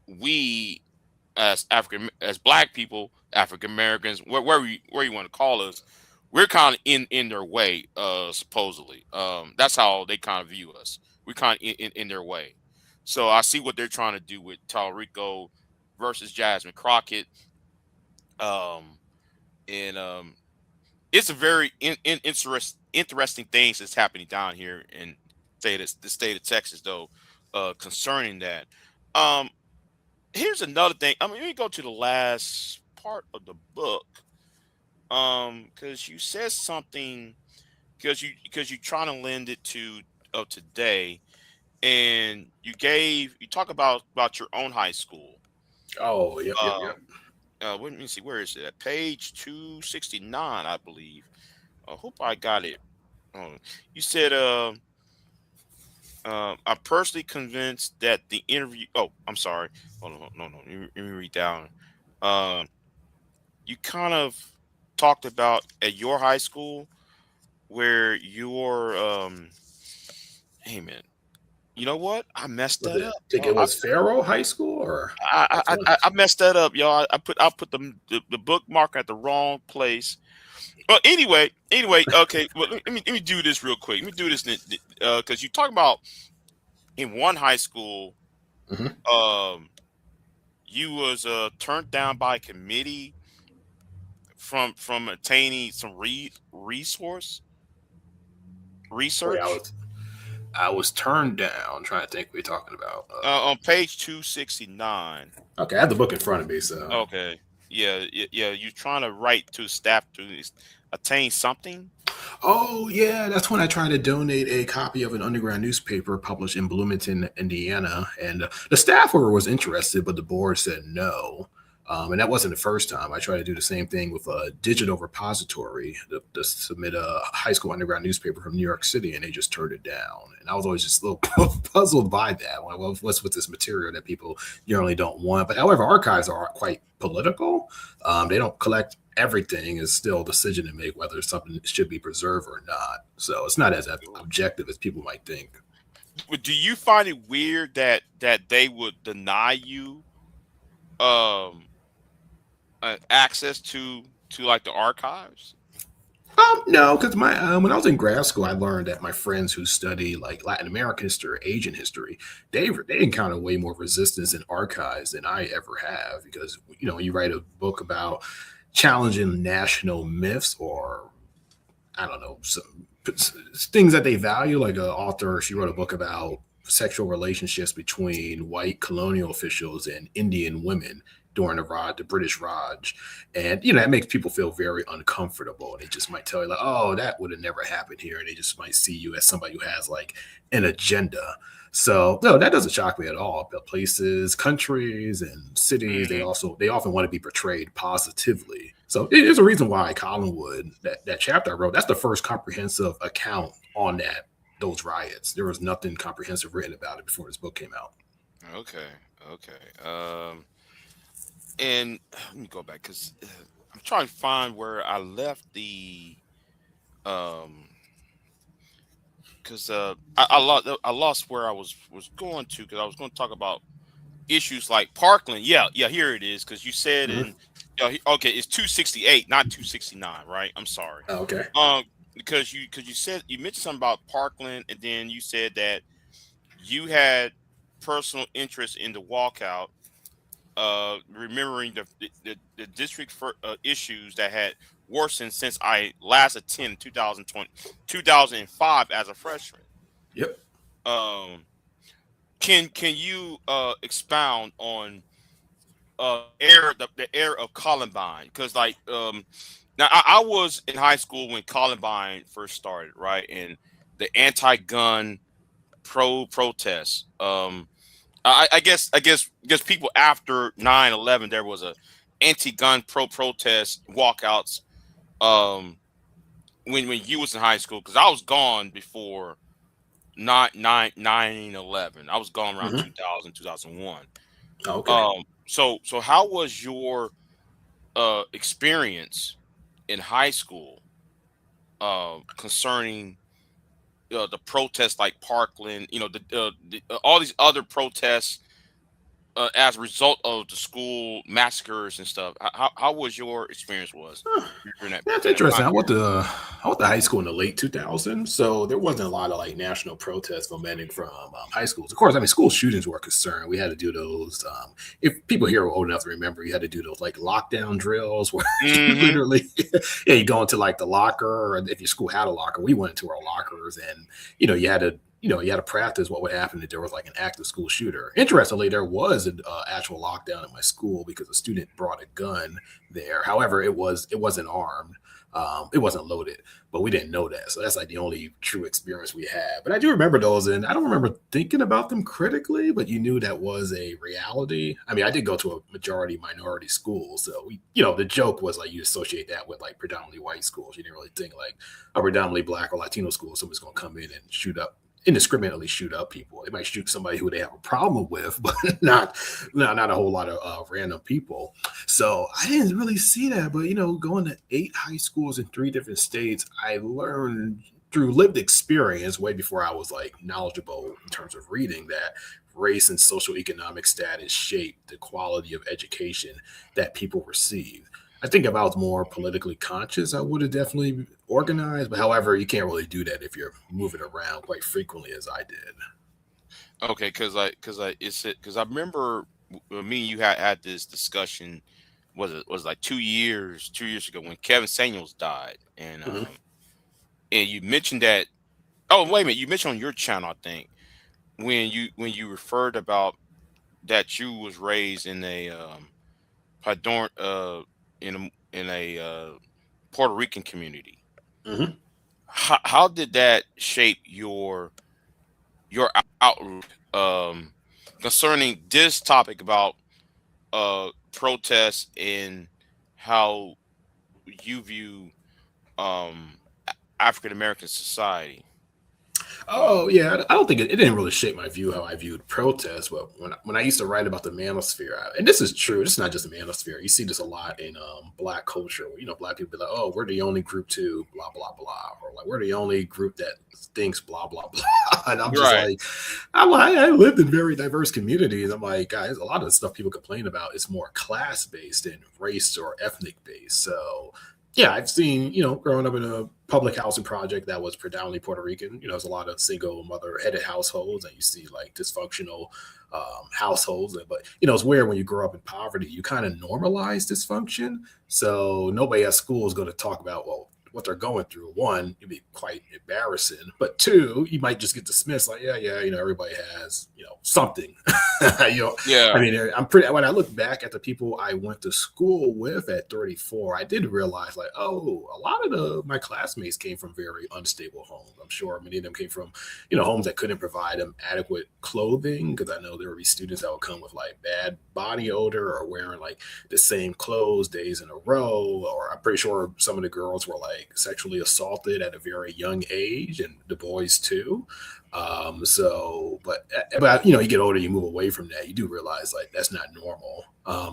We as Black people, African Americans, where you want to call us, we're kind of in their way, supposedly. That's how they kind of view us. We kind of in their way. So I see what they're trying to do with Tallarico versus Jasmine Crockett. Um, and It's a very interesting things that's happening down here in the state of Texas, though, concerning that. Um, Here's another thing. I mean, let me go to the last part of the book. Because you said something because you trying to lend it to today, and you talk about your own high school. Oh, yep, yep, Um, yep. let me see, where is it? At page 269, I believe. I hope I got it. Um, you said, I'm personally convinced that the interview. Oh, I'm sorry. Hold on, no, no. Let me read down. Um, you kind of talked about at your high school where your hey man, you know what? I messed Was that it? up, Think y'all. it was Faro High School or I that's one I, high I school? messed that up, y'all. I put the bookmark at the wrong place. Well, anyway, okay. Well, let me do this real quick. Let me do this because you talk about in one high school, Hmm. um, you was turned down by a committee from attaining some Wait, I research. was I was turned down. Trying to think what you're talking about. On page 269. Okay, I have the book in front of me, so. Okay. Yeah, yeah. You're trying to write to staff to attain something. Oh, yeah, that's when I tried to donate a copy of an underground newspaper published in Bloomington, Indiana. And the staffer was interested, but the board said no. And that wasn't the first time. I tried to do the same thing with a digital repository to submit a high school underground newspaper from New York City, and they just turned it down. And I was always just a little puzzled by that. Well, what's with this material that people generally don't want? But however, archives are quite political. They don't collect everything. Is still a decision to make whether something should be preserved or not. So it's not as objective as people might think. But do you find it weird that they would deny you um access to like the archives? No, because my when I was in grad school, I learned that my friends who study like Latin American history or Asian history, they encounter way more resistance in archives than I ever have. Because when you write a book about challenging national myths or I don't know, some things that they value. Like an author, she wrote a book about sexual relationships between white colonial officials and Indian women during the British Raj, and that makes people feel very uncomfortable. And they just might tell you like, "Oh, that would have never happened here," and they just might see you as somebody who has like an agenda. So no, that doesn't shock me at all. But places, countries, and cities, Hmm. they often want to be portrayed positively. So it is a reason why Collinwood, that chapter I wrote, that's the first comprehensive account on those riots. There was nothing comprehensive written about it before this book came out. Okay, okay. And let me go back because I'm trying to find where I left the um because I lost where I was going to because I was going to talk about issues like Parkland. Yeah, yeah, here it is. Because you said Mhm. in okay, it's 268, not 269, right? I'm sorry. Oh, okay. Um, because you said you mentioned something about Parkland, and then you said that you had personal interest in the walkout, remembering the district for issues that had worsened since I last attended 2020 2005 as a freshman. Yep. Um, can you expound on the era of Columbine? Because like now I was in high school when Columbine first started, right? And the anti-gun pro protests. I guess people after 9/11 there was a anti-gun pro protest walkouts. Um, when you was in high school, because I was gone before 9/11. I was gone around Hmm. 2000 2001. Oh, okay. So how was your experience in high school concerning the protests like Parkland, all these other protests as a result of the school massacres and stuff? How was your experience was Huh. during that That's during that interesting. time period? I went to high school in the late 2000s, so there wasn't a lot of like national protests fomenting from high schools. Of course, I mean school shootings were a concern. We had to do those. If people here are old enough to remember, you had to do those like lockdown drills where you Hmm. literally, yeah, you go into like the locker, or if your school had a locker, we went into our lockers, and you had to. You had to practice what would happen if there was like an active school shooter. Interestingly, there was an actual lockdown at my school because a student brought a gun there. However, it wasn't armed. It wasn't loaded, but we didn't know that. So that's like the only true experience we had. But I do remember those, and I don't remember thinking about them critically, but you knew that was a reality. I mean, I did go to a majority minority school, so the joke was like you associate that with like predominantly white schools. You didn't really think like a predominantly black or Latino school, somebody's going to come in and shoot up indiscriminately shoot up people. They might shoot somebody who they have a problem with, but not a whole lot of random people. So I didn't really see that. But going to 8 high schools in 3 different states, I learned through lived experience way before I was like knowledgeable in terms of reading that race and social economic status shape the quality of education that people receive. I think if I was more politically conscious, I would have definitely organized. But however, you can't really do that if you're moving around quite frequently as I did. Okay, because I remember me and you had this discussion. Was it like 2 years ago when Kevin Samuels died, Mhm. and you mentioned that. Oh, wait a minute, you mentioned on your channel, I think, when you referred about that you was raised in a Padorn in a Puerto Rican community. Mhm. How did that shape your outlook concerning this topic about protests and how you view um African American society? Oh yeah, I don't think it didn't really shape my view how I viewed protests. But when I used to write about the manosphere, and this is true, this is not just the manosphere. You see this a lot in black culture. Black people be like, "Oh, we're the only group to blah blah blah," or like, "We're the only group that thinks blah blah blah." And I'm just Right. like, I lived in very diverse communities. I'm like, guys, a lot of the stuff people complain about is more class based than race or ethnic based. So yeah, I've seen, growing up in a public housing project that was predominantly Puerto Rican, there's a lot of single mother headed households, and you see like dysfunctional households. But, it's weird when you grow up in poverty, you kind of normalize dysfunction. So nobody at school is going to talk about, well, what they're going through. One, it'd be quite embarrassing. But two, you might just get dismissed like, yeah, yeah, everybody has, something. you know, I Yeah. mean, I'm pretty. When I look back at the people I went to school with at 34, I did realize, like, oh, a lot of my classmates came from very unstable homes. I'm sure many of them came from, homes that couldn't provide them adequate clothing. Because I know there would be students that would come with like bad body odor or wearing like the same clothes days in a row. Or I'm pretty sure some of the girls were like like sexually assaulted at a very young age, and Du Bois too. So, but you get older, you move away from that. You do realize like that's not normal.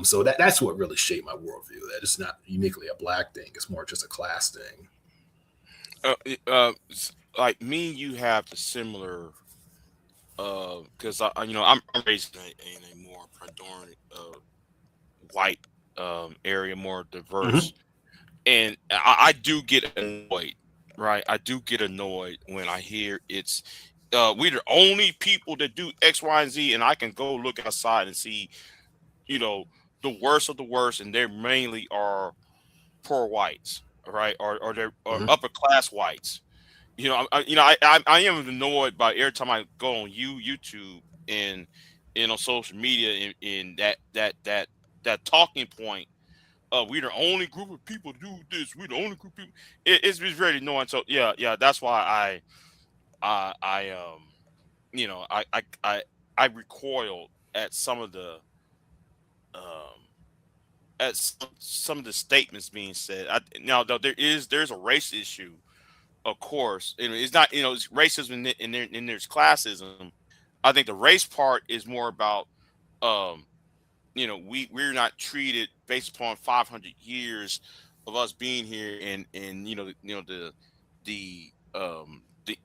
So that's what really shaped my worldview. That it's not uniquely a black thing; it's more just a class thing. Like me, you have the similar because I'm raised in a more predominant white area, more diverse, Hmm. and I do get annoyed, right? I do get annoyed when I hear it's we're the only people that do X, Y, and Z, and I can go look outside and see, you know, the worst of the worst, and they mainly are poor whites, right? Or they're or Hmm. upper class whites. I am annoyed by every time I go on YouTube and on social media and that talking point. We're the only group of people to do this. We're the only group of people. It's very annoying. So yeah, that's why I I recoil at some of the um some of the statements being said. Now though there's a race issue, of course. And it's not, it's racism and there's classism. I think the race part is more about um we're not treated based upon 500 years of us being here, and the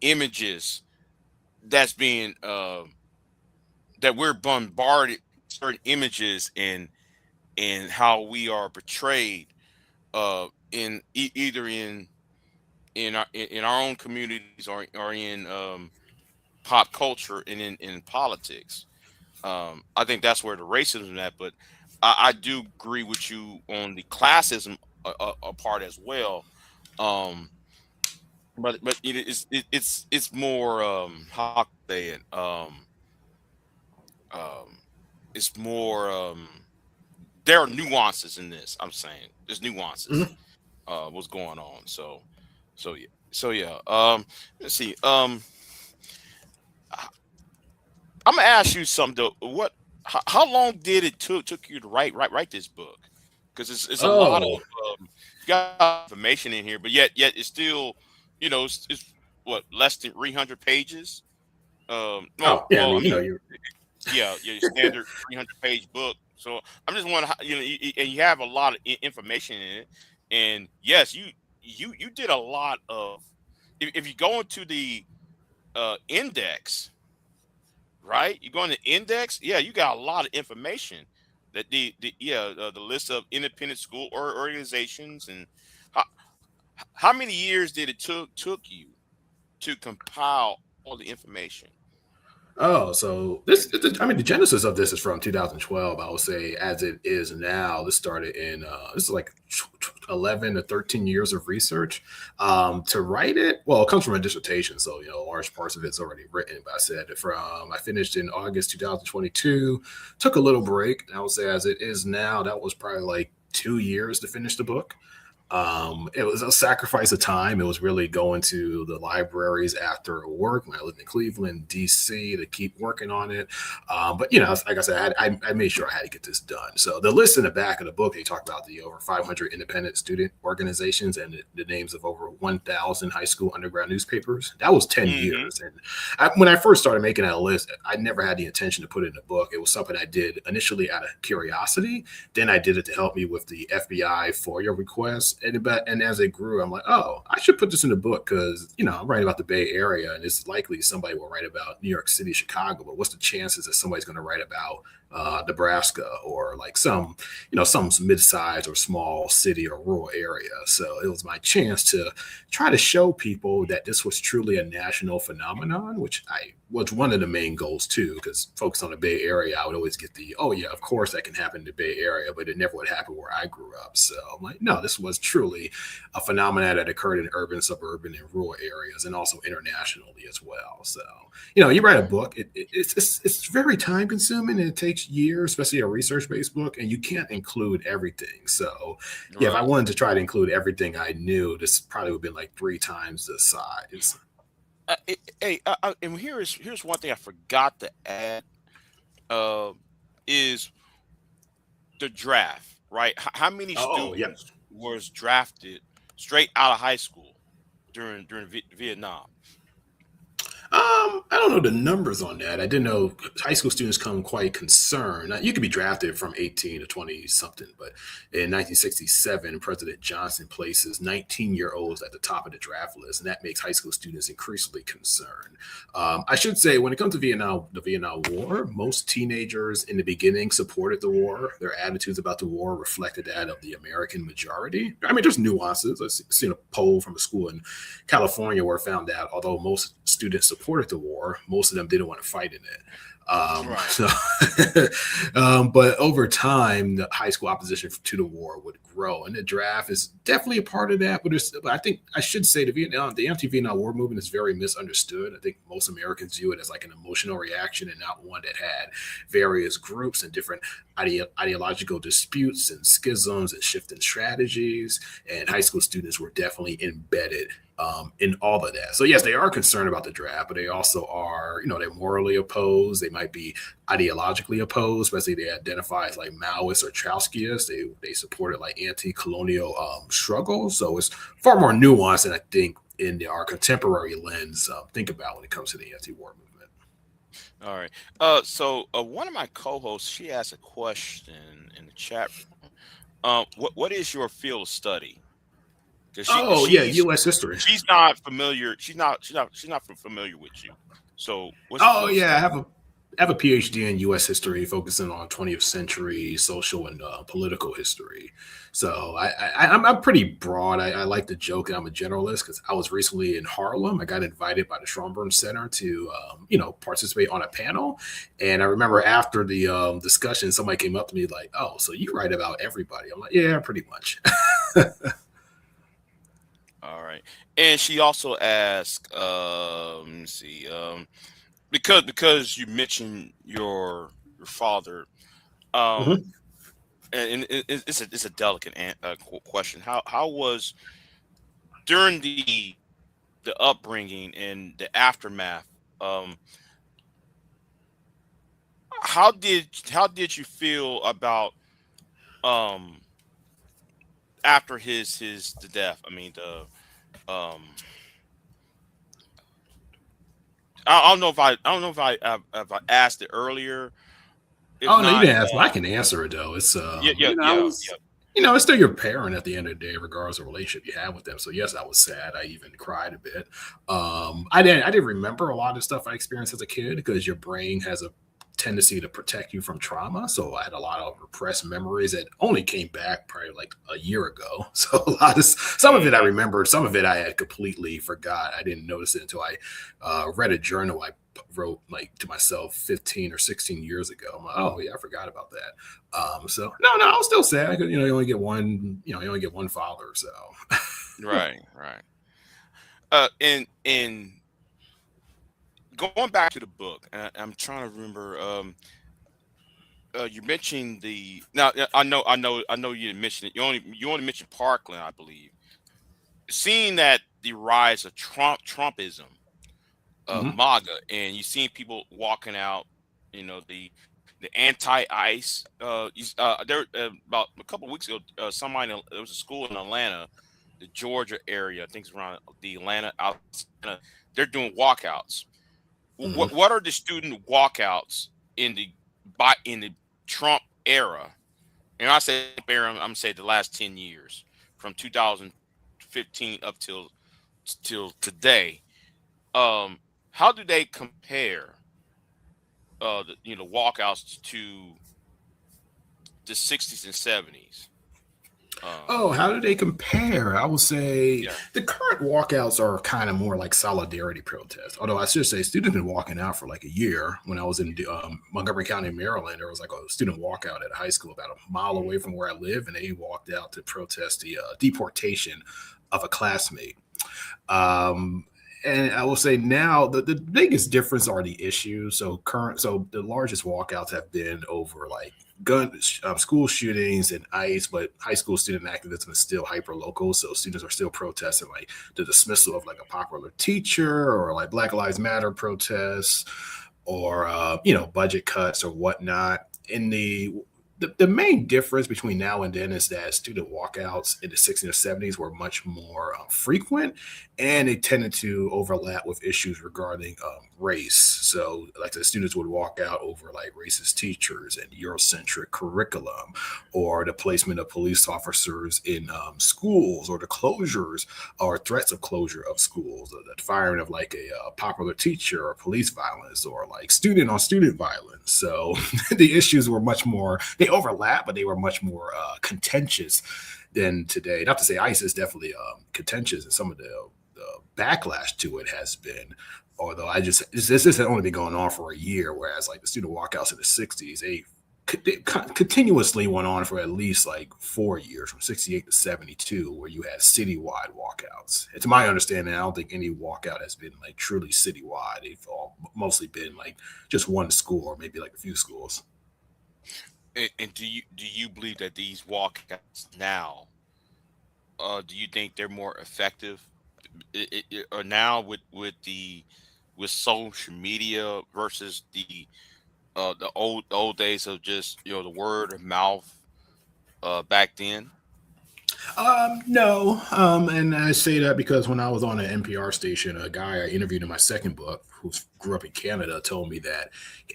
images that's being that we're bombarded certain images and how we are portrayed either in our own communities or in pop culture and in politics. I think that's where the racism is at. But I do agree with you on the classism part as well. Um, but it's more how can I say it um, it's more there are nuances in this. I'm saying there's nuances Hmm. what's going on. So yeah. Let's see. I'm gonna ask you something though. How long did it took you to write this book? Because it's a lot of Oh, you got information in here, but yet it's still, it's what, less than 300 pages. oh, yeah. I I mean, mean, you. yeah, your standard 300-page book. So I'm just wondering, how, and you have a lot of information in it. And yes, you did a lot of. If you go into the index, right? You go in the index, yeah, you got a lot of information. That the list of independent school or organizations, and how how many years did it took you to compile all the information? Oh, so I mean, the genesis of this is from 2012. I would say, as it is now, this started in, this is like 11 to 13 years of research. To write it, well, it comes from a dissertation. So, large parts of it's already written. But I finished in August 2022, took a little break. I would say, as it is now, that was probably like 2 years to finish the book. It was a sacrifice of time. It was really going to the libraries after work when I lived in Cleveland, DC, to keep working on it. But like I said, I made sure I had to get this done. So the list in the back of the book, they talk about the over 500 independent student organizations and the names of over 1,000 high school underground newspapers. That was 10 Hmm. years. And when I first started making that list, I never had the intention to put it in a book. It was something I did initially out of curiosity. Then I did it to help me with the FBI FOIA request. And as it grew, I'm like, oh, I should put this in a book because I'm writing about the Bay Area, and it's likely somebody will write about New York City, Chicago. But what's the chances that somebody's going to write about Nebraska or like some mid-sized or small city or rural area? So it was my chance to try to show people that this was truly a national phenomenon, which I was one of the main goals too. Because focused on the Bay Area, I would always get oh yeah, of course that can happen in the Bay Area, but it never would happen where I grew up. So I'm like, no, this was truly a phenomenon that occurred in urban, suburban, and rural areas, and also internationally as well. So you write a book, it's very time consuming, and it takes years, especially a research based book, and you can't include everything. So yeah, if I Right. wanted to try to include everything I knew, this probably would have been like three times the size. Hey, and here's one thing I forgot to add. Uh, is the draft, right? How many Oh, yeah. students was drafted straight out of high school during Vietnam? I don't know the numbers on that. I didn't know high school students come quite concerned. Now, you could be drafted from 18 to 20 something, but in 1967, President Johnson places 19-year-olds at the top of the draft list, and that makes high school students increasingly concerned. I should say, when it comes to Vietnam, the Vietnam War, most teenagers in the beginning supported the war. Their attitudes about the war reflected that of the American majority. I mean, there's nuances. I've seen a poll from a school in California where I found out although most students supported the war, most of them didn't want to fight in it. Right. So, but over time, the high school opposition to the war would grow, and the draft is definitely a part of that. But I think I should say the anti-Vietnam War movement is very misunderstood. I think most Americans view it as like an emotional reaction and not one that had various groups and different ideological disputes and schisms and shifting strategies. And high school students were definitely embedded in all of that. So yes, they are concerned about the draft, but they also are, they're morally opposed. They might be ideologically opposed, especially they identify as like Maoists or Trotskyists. They supported like anti-colonial struggles. So it's far more nuanced than I think in our contemporary lens think about when it comes to the anti-war movement. All right. So one of my co-hosts, she asked a question in the chat room. What is your field of study? U.S. history. She's not familiar. She's not familiar with you. So I have a PhD in U.S. history, focusing on 20th century social and political history. So I'm pretty broad. I like to joke that I'm a generalist because I was recently in Harlem. I got invited by the Schomburg Center to participate on a panel, and I remember after the discussion, somebody came up to me like, "Oh, so you write about everybody?" I'm like, "Yeah, pretty much." All right. And she also asked, let me see, because you mentioned your father, Mhm. and it's a delicate question. How was during the upbringing and the aftermath? How did you feel about um after the death? I mean um I don't know if if I asked it earlier. If Oh no, you not, didn't ask. Well, I can answer it though. It's yeah, yeah, yeah, yeah. it's still your parent at the end of the day, regardless of relationship you have with them. So yes, I was sad. I even cried a bit. I didn't remember a lot of stuff I experienced as a kid because your brain has a tendency to protect you from trauma. So I had a lot of repressed memories that only came back probably like a year ago. So some of it I remembered, some of it I had completely forgot. I didn't notice it until I read a journal I wrote like to myself 15 or 16 years ago. I'm like, oh yeah, I forgot about that. So no, I was still sad because you only get one, you only get one father. So Right, right. And going back to the book, I'm trying to remember. You mentioned the now. I know you didn't mention it. You only mentioned Parkland, I believe. Seeing that the rise of Trumpism, mhm. MAGA, and you seen people walking out, the anti-ICE. There about a couple of weeks ago, there was a school in Atlanta, the Georgia area. I think it's around the Atlanta out. They're doing walkouts. Mhm. What are the student walkouts in the Trump era? And I say era, I'm gonna say the last 10 years, from 2015 up till today. Um, how do they compare walkouts to the 60s and 70s? Oh, how do they compare? I would say Yeah. the current walkouts are kind of more like solidarity protests. Although I should say, students have been walking out for like a year. When I was in Montgomery County, Maryland, there was like a student walkout at a high school about a mile away from where I live, and they walked out to protest the deportation of a classmate. Um, and I will say now the biggest difference are the issues. So the largest walkouts have been over like school shootings and ICE, but high school student activism is still hyper local. So students are still protesting like the dismissal of like a popular teacher or like Black Lives Matter protests or budget cuts or whatnot. In the the main difference between now and then is that student walkouts in the 60s or 70s were much more frequent, and they tended to overlap with issues regarding race. So, like the students would walk out over like racist teachers and Eurocentric curriculum, or the placement of police officers in schools, or the closures or threats of closure of schools, or the firing of like a popular teacher, or police violence, or like student on student violence. So the issues were much more, they overlap, but they were much more contentious than today. Not to say ICE is definitely contentious, and some of the backlash to it has been. Although this has only been going on for a year, whereas like the student walkouts in the 60s, they continuously went on for at least like 4 years, from 68 to 72, where you had citywide walkouts. And to my understanding, I don't think any walkout has been like truly citywide. They've all mostly been like just one school, or maybe like a few schools. And do you believe that these walkouts now, do you think they're more effective? Or now with social media versus the old days of just the word of mouth back then? No, and I say that because when I was on an NPR station, a guy I interviewed in my second book, who grew up in Canada, told me that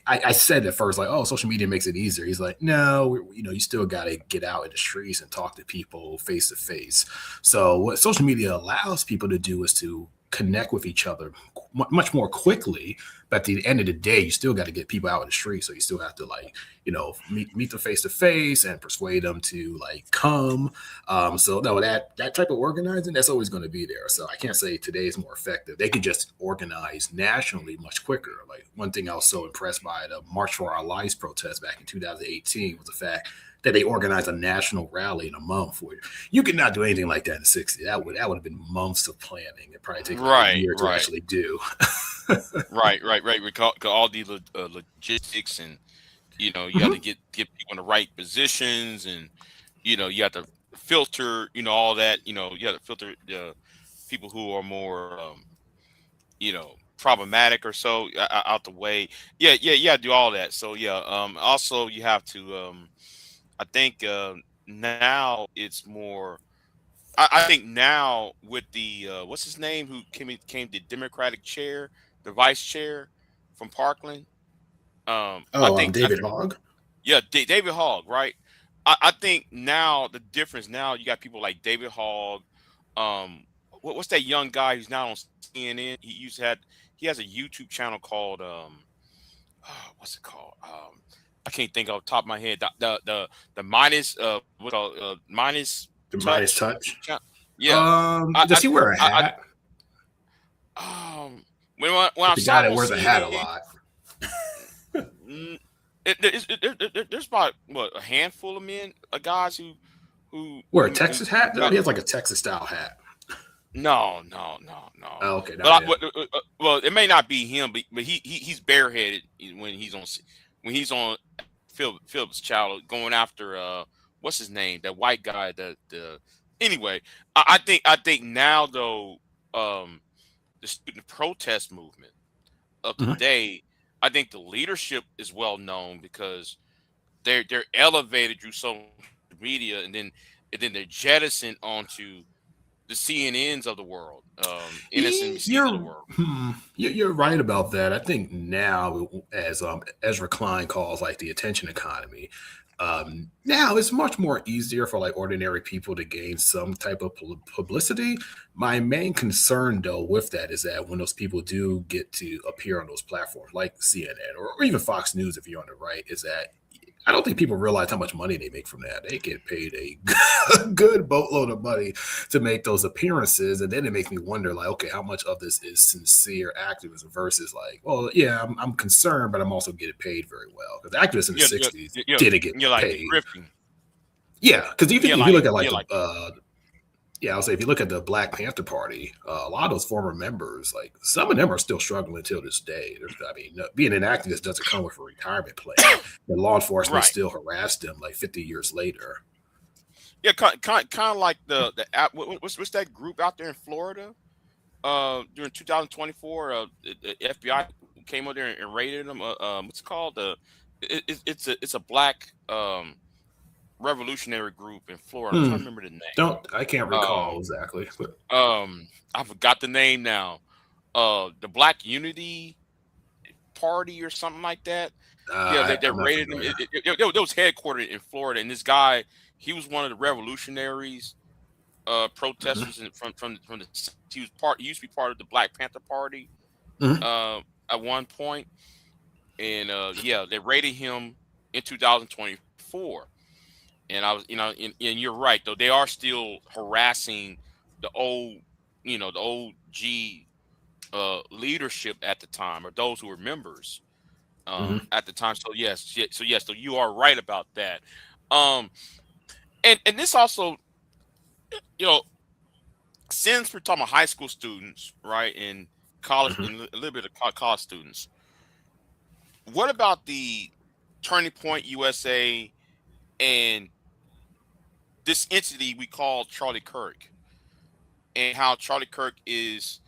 I said at first, like, "Oh, social media makes it easier." He's like, "No, you still got to get out in the streets and talk to people face to face." So, what social media allows people to do is to connect with each other much more quickly. But at the end of the day, you still got to get people out in the street, so you still have to like meet them face to face and persuade them to like come. So no, that type of organizing, that's always going to be there. So I can't say today is more effective. They can just organize nationally much quicker. Like one thing I was so impressed by the March for Our Lives protest back in 2018 was the fact that they organized a national rally in a month. Where you could not do anything like that in the 60s. That would have been months of planning. It probably take like a Right, year to right, actually do. right. We call all the logistics, and you have to Mhm. get people in the right positions, and you have to filter, all that. You have to filter the people who are more problematic or so out the way. Yeah, do all that. So yeah, also you have to I think now it's more. I think now with the what's his name, who came the Democratic chair, the vice chair from Parkland. I Oh, think David Hogg. yeah, David Hogg, right? I think now the difference now, you got people like David Hogg. What's that young guy who's now on CNN? He has a YouTube channel called what's it called? I can't think off the top of my head. The minus what called minus The Midas touch. Touch. Yeah, Does he wear a I hat? when I The saw guy him that on wears a hat a CNN, lot. mm, there's about what, a handful of men, guys Wear a who Texas hat though. got He has like a Texas style hat. no. Oh, okay, But not him. well, it may not be him, but he's bareheaded when he's on Phillips Channel going after what's his name, that white guy, the anyway. I think now though, the student protest movement of Mhm. today, I think the leadership is well known because they're elevated through social media, and then they're jettisoned onto the CNNs of the world, MSNBCs of the You're world. you're right about that. I think now, as Ezra Klein calls like the attention economy, now it's much more easier for like ordinary people to gain some type of publicity. My main concern though with that is that when those people do get to appear on those platforms like CNN, or even Fox News if you're on the right, is that I don't think people realize how much money they make from that. They get paid a good boatload of money to make those appearances, and then it makes me wonder, like, okay, how much of this is sincere activism versus like, well, yeah, I'm concerned, but I'm also getting paid very well because activists in the You're, '60s you're, didn't get you're like paid. grifting. Yeah, because even You're if you like look at like you're the like yeah, I'll say if you look at the Black Panther Party, a lot of those former members, like some of them are still struggling till this day. I mean, being an activist doesn't come with a retirement plan. And law enforcement right. still harass them like 50 years later. Yeah, kind of like the app. What's that group out there in Florida? During 2024, the FBI came out there and raided them. What's it called? It's a black. revolutionary group in Florida. I'm trying to remember the name. I can't recall exactly. But I forgot the name now. The Black Unity Party or something like that. Yeah, they I'm not raided him. familiar. It was headquartered in Florida, and this guy, he was one of the revolutionaries, protesters from the. He used to be part of the Black Panther Party, Mhm. at one point, and yeah, they raided him in 2024. And I was, and you're right though, they are still harassing the old, the old G leadership at the time, or those who were members Mhm. at the time. So you are right about that. Um, and this also, you know, since we're talking about high school students, right, and college, Mhm. and a little bit of college students, what about the Turning Point USA and this entity we call Charlie Kirk, and how Charlie Kirk is,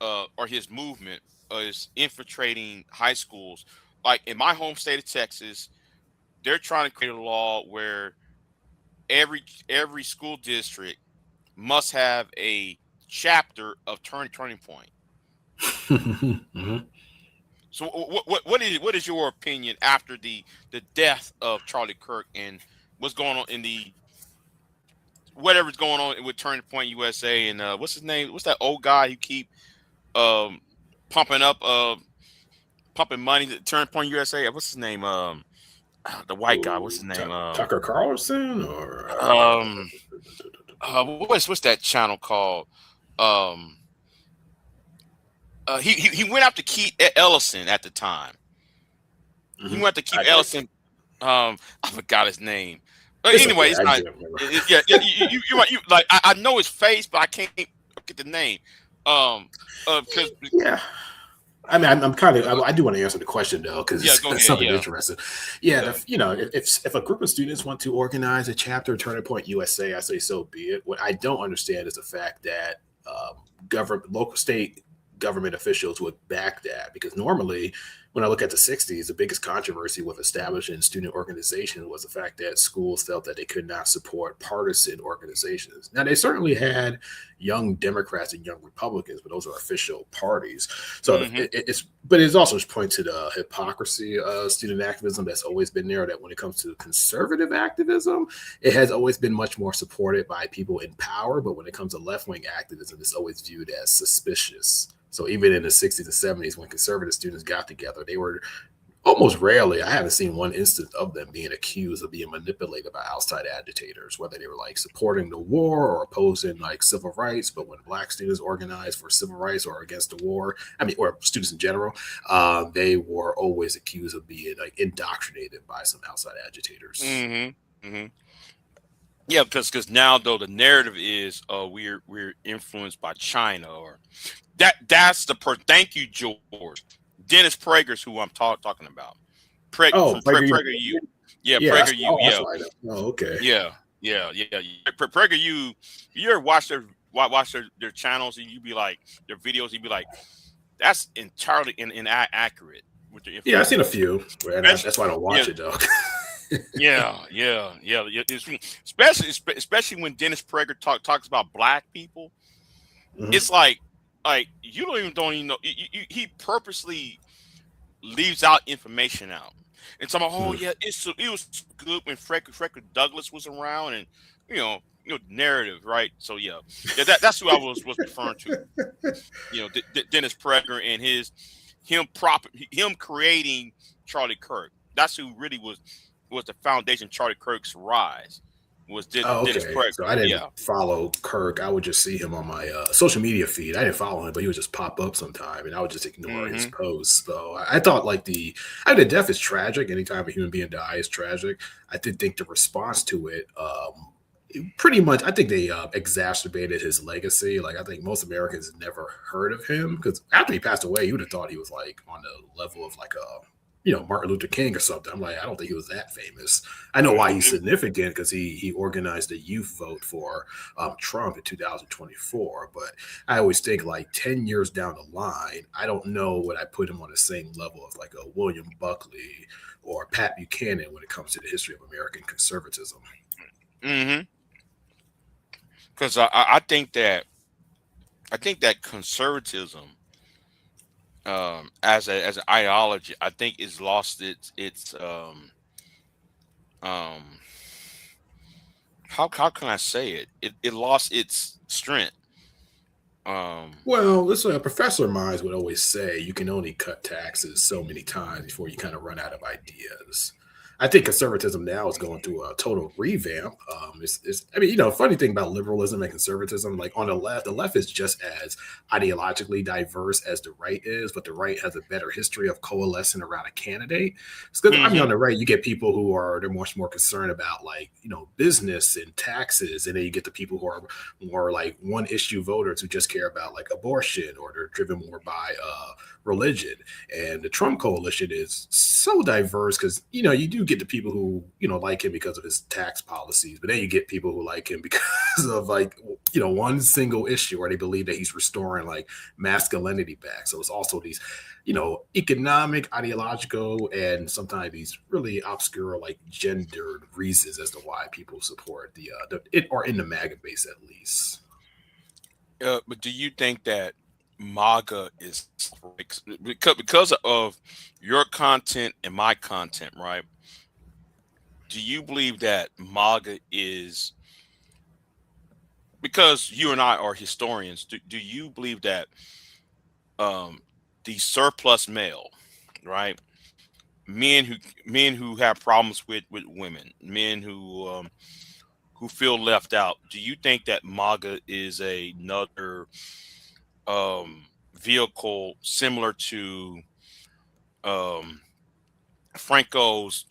or his movement is infiltrating high schools? Like in my home state of Texas, they're trying to create a law where every school district must have a chapter of Turning Point. Mhm. So what is your opinion after the death of Charlie Kirk, and what's going on in the whatever's going on with Turning Point USA, and what's his name? What's that old guy who keep um pumping up pumping money to Turning Point USA? What's his name? The white guy. What's his name? Tucker Carlson or Um what's that channel called? Um he went out to Keith Ellison at the time. He Mhm. went to Keith Ellison. I forgot his name. But It's anyway, okay. it's I not. can't remember. Yeah. You like I know his face, but I can't get the name. Because Yeah. I mean, I'm kind of. I do want to answer the question though, because yeah, go it's ahead. something Yeah, interesting. Yeah, yeah. if a group of students want to organize a chapter of Turning Point USA, I say so be it. What I don't understand is the fact that local state government officials would back that, because normally, when I look at the '60s, the biggest controversy with establishing student organizations was the fact that schools felt that they could not support partisan organizations. Now, they certainly had young Democrats and young Republicans, but those are official parties. So Hmm. but it's also just point to the hypocrisy of student activism that's always been there. That when it comes to conservative activism, it has always been much more supported by people in power. But when it comes to left wing activism, it's always viewed as suspicious. So even in the '60s and '70s, when conservative students got together, they were almost rarely, I haven't seen one instance of them being accused of being manipulated by outside agitators, whether they were like supporting the war or opposing like civil rights. But when black students organized for civil rights or against the war, I mean, or students in general, they were always accused of being like indoctrinated by some outside agitators. Hmm. Hmm. Yeah, because now though the narrative is we're influenced by China, or that's the thank you, George. Dennis Prager's who I'm talking about. Oh, From like Prager U. Yeah, yeah, Prager U. that's Yeah, why I know. Oh, okay. yeah. Prager U. You ever watch watch their channels, and you be like their videos, you be like, that's entirely inaccurate with the Yeah, I've seen a information. few, and Especially, that's why I don't yeah, watch it though. yeah. Especially when Dennis Prager talks about black people. Mhm. It's like you don't even know. He purposely leaves out information out. And talking about, oh Mhm. yeah, it was good when Frederick Douglass was around, and narrative, right? So yeah, that's who I was referring to. Dennis Prager and him creating Charlie Kirk. That's who really was the foundation. Charlie Kirk's rise was Oh, Dennis okay. So Prager. I didn't Yeah. follow Kirk. I would just see him on my social media feed. I didn't follow him, but he would just pop up sometime, and I would just ignore his Hmm. posts. So I thought like the death is tragic. Anytime a human being dies is tragic. I did think the response to it, pretty much, I think they exacerbated his legacy. Like I think most Americans never heard of him, because after he passed away, you would have thought he was like on the level of like a Martin Luther King or something. I'm like, I don't think he was that famous. I know why he's significant because he organized a youth vote for Trump in 2024. But I always think like 10 years down the line, I don't know would I put him on the same level of like a William Buckley or Pat Buchanan when it comes to the history of American conservatism. Mm-hmm. Because I think that conservatism, as an ideology, I think is lost its how can I say it? It lost its strength. Um, Well, this a professor of mine would always say you can only cut taxes so many times before you kind of run out of ideas. I think conservatism now is going through a total revamp. I mean, funny thing about liberalism and conservatism, like on the left is just as ideologically diverse as the right is, but the right has a better history of coalescing around a candidate. Because I mean, on hmm the right, you get people who are they're much more concerned about like business and taxes, and then you get the people who are more like one issue voters who just care about like abortion or they're driven more by religion. And the Trump coalition is so diverse because you do get the people who like him because of his tax policies, but then you get people who like him because of like one single issue where they believe that he's restoring like masculinity back. So it's also these economic, ideological, and sometimes these really obscure like gendered reasons as to why people support the it or in the MAGA base at least. but do you think that MAGA is because of your content and my content, right? Do you believe that MAGA is because you and I are historians? Do you believe that um, the surplus male, right? Men who men who have problems with women, men who feel left out. Do you think that MAGA is another vehicle similar to um, Franco's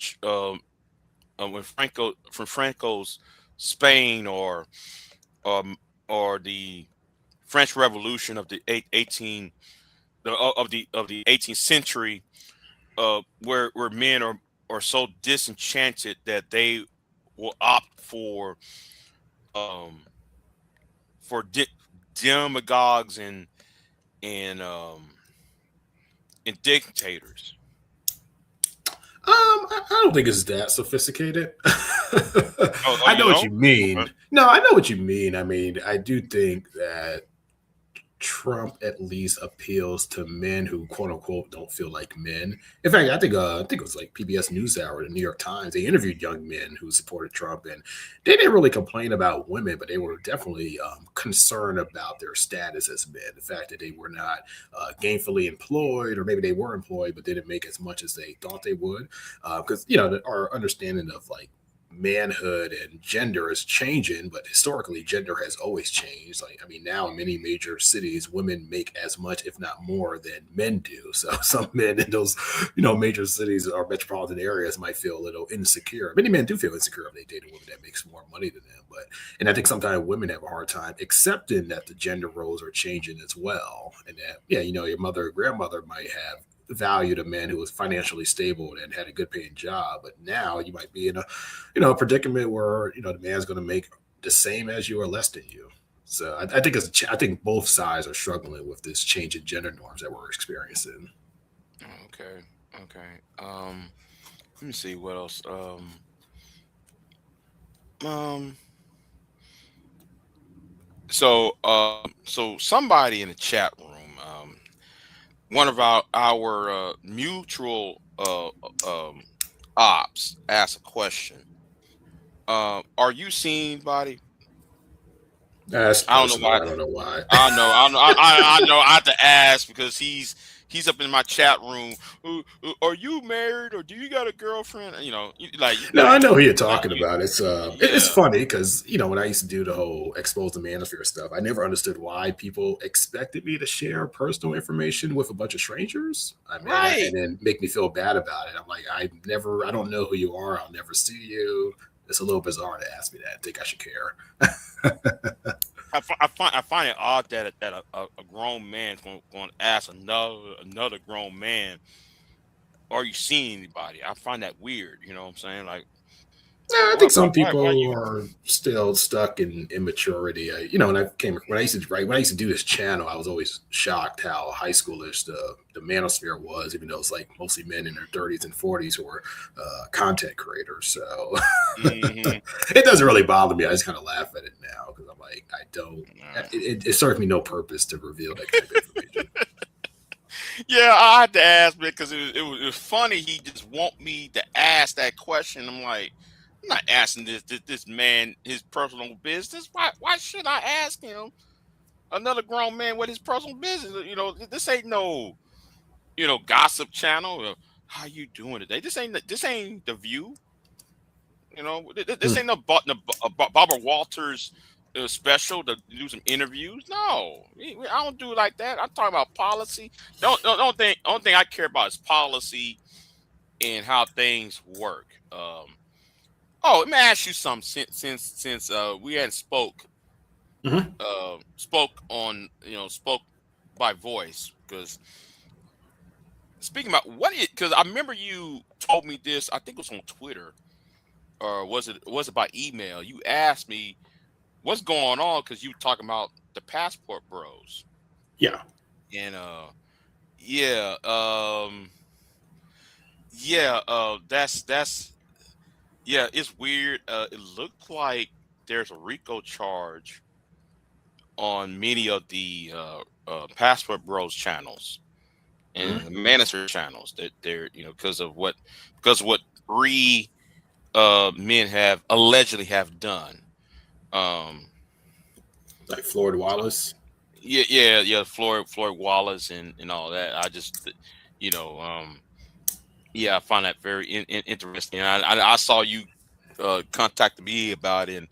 when Franco's Spain um, or the French Revolution of the 18 of the 18th century, where men are so disenchanted that they will opt um, for demagogues and and dictators. I don't think it's that sophisticated. Oh, I you know what you don't? mean. Okay. No, I know what you mean. I mean, I do think that Trump at least appeals to men who quote unquote don't feel like men. In fact, I think it was like PBS NewsHour, the New York Times. They interviewed young men who supported Trump, and they didn't really complain about women, but they were definitely concerned about their status as men. The fact that they were not gainfully employed, or maybe they were employed but didn't make as much as they thought they would, because our understanding of like manhood and gender is changing, but historically gender has always changed. Like I mean, now in many major cities, women make as much, if not more, than men do. So some men in those, major cities or metropolitan areas might feel a little insecure. Many men do feel insecure if they date a woman that makes more money than them. And I think sometimes women have a hard time accepting that the gender roles are changing as well. And that, yeah, your mother or grandmother might have valued a man who was financially stable and had a good paying job. But now you might be in a predicament where the man's going to make the same as you or less than you. So I think I think both sides are struggling with this change in gender norms that we're experiencing. Okay. Okay. Let me see what else. Um. So somebody in the chat room, one of our mutual ops asked a question. Are you seeing body? That's I don't know personal. why. I don't know why. I know. I have to ask because he's up in my chat room. Are you married or do you got a girlfriend? No, I know who you're like talking you, about. It's yeah, funny because when I used to do the whole expose the manosphere stuff, I never understood why people expected me to share personal information with a bunch of strangers. I mean, and right. then make me feel bad about it. I'm like, I don't know who you are. I'll never see you. It's a little bizarre to ask me that. I think I should care. I find it odd that a grown man going to ask another grown man are you seeing anybody? I find that weird. You know what I'm saying? Like, I think some why people you? are still stuck in immaturity. When I used to do this channel, I was always shocked how high schoolish the manosphere was, even though it's like mostly men in their 30s and 40s who are content creators. So Hmm. it doesn't really bother me. I just kind of laugh at it now because I'm like, I don't. It serves me no purpose to reveal that kind of information. Yeah, I had to ask because it was funny. He just want me to ask that question. I'm like, I'm not asking this man his personal business. Why should I ask him, another grown man, what his personal business? You know, this ain't no gossip channel. How you doing today? This ain't the View. You know, this Hmm. ain't Barbara Walters special to do some interviews. No, I don't do it like that. I'm talking about policy. Don't think I care about is policy and how things work. Oh, let me ask you something. Since we hadn't Hmm. spoke by voice, because speaking about because I remember you told me this. I think it was on Twitter, or was it by email? You asked me what's going on because you talking about the passport bros. Yeah. And yeah, yeah, that's yeah, it's weird. It looked like there's a RICO charge on many of the passport bros channels and the Hmm. Manager channels, that they're, because of what three men have allegedly have done. um Like Floyd Wallace. Yeah, yeah, yeah. Floyd Wallace and all that. I just, you know, yeah, I find that very interesting. I saw you contact me about it, and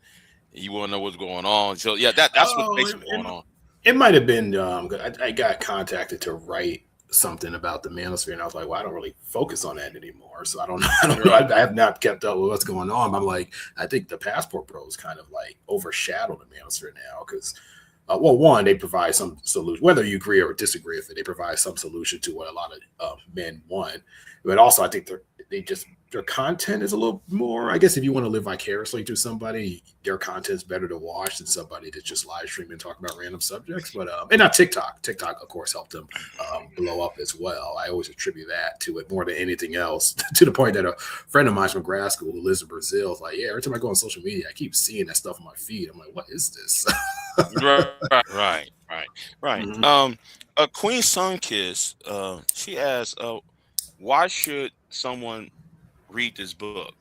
you want to know what's going on. So yeah, that's what's Oh, basically going on. it might have been. I got contacted to write something about the manosphere, and I was like, well, I don't really focus on that anymore, so I don't. I don't know. Right. I have not kept up with what's going on. I'm like, I think the Passport Bros kind of like overshadow the manosphere now because. Well, one, they provide some solution, whether you agree or disagree with it. They provide some solution to what a lot of men want, but also I think they just their content is a little more. I guess if you want to live vicariously through somebody, their content is better to watch than somebody that's just live streaming and talking about random subjects. But and not TikTok. TikTok, of course, helped them blow up as well. I always attribute that to it more than anything else. To the point that a friend of mine from grad school who lives in Brazil is like, yeah, every time I go on social media, I keep seeing that stuff on my feed. I'm like, what is this? Right, right, right, right. Mhm. Queen Sunkiss, she asks, why should someone read this book?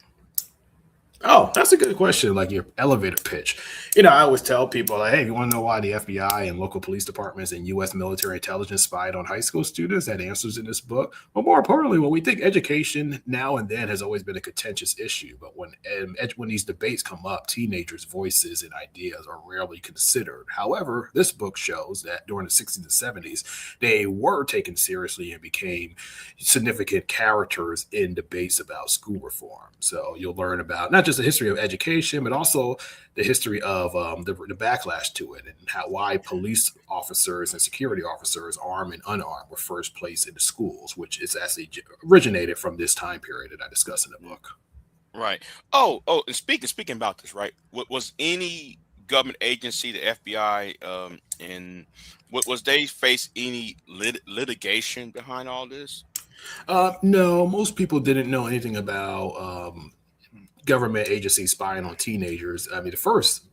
Oh, that's a good question. Like your elevator pitch. I always tell people, like, hey, if you want to know why the FBI and local police departments and U.S. military intelligence spied on high school students, that answers in this book. But more importantly, when we think education now and then has always been a contentious issue, but when these debates come up, teenagers' voices and ideas are rarely considered. However, this book shows that during the 60s and 70s, they were taken seriously and became significant characters in debates about school reform. So you'll learn about not just the history of education, but also the history of the backlash to it and why police officers and security officers, armed and unarmed, were first placed into schools, which is actually originated from this time period that I discuss in the book. Right. Oh, and speaking about this, right? Was any government agency, the FBI, and what was they face any litigation behind all this? No, most people didn't know anything about government agencies spying on teenagers. I mean, the first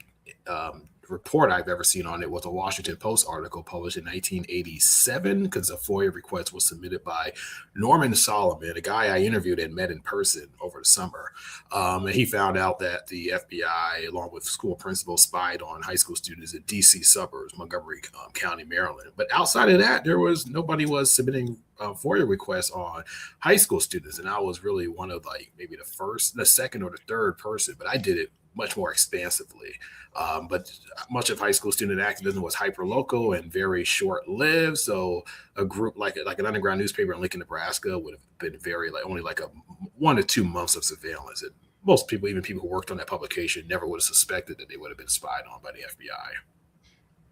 report I've ever seen on it was a Washington Post article published in 1987 because a FOIA request was submitted by Norman Solomon, a guy I interviewed and met in person over the summer. And he found out that the FBI, along with school principals, spied on high school students in DC suburbs, Montgomery County, Maryland. But outside of that, nobody was submitting FOIA requests on high school students, and I was really one of like maybe the second, or the third person, but I did it much more expansively. But much of high school student activism was hyper local and very short lived. So a group like an underground newspaper in Lincoln, Nebraska, would have been very like only like a 1 to 2 months of surveillance. And most people, even people who worked on that publication, never would have suspected that they would have been spied on by the FBI.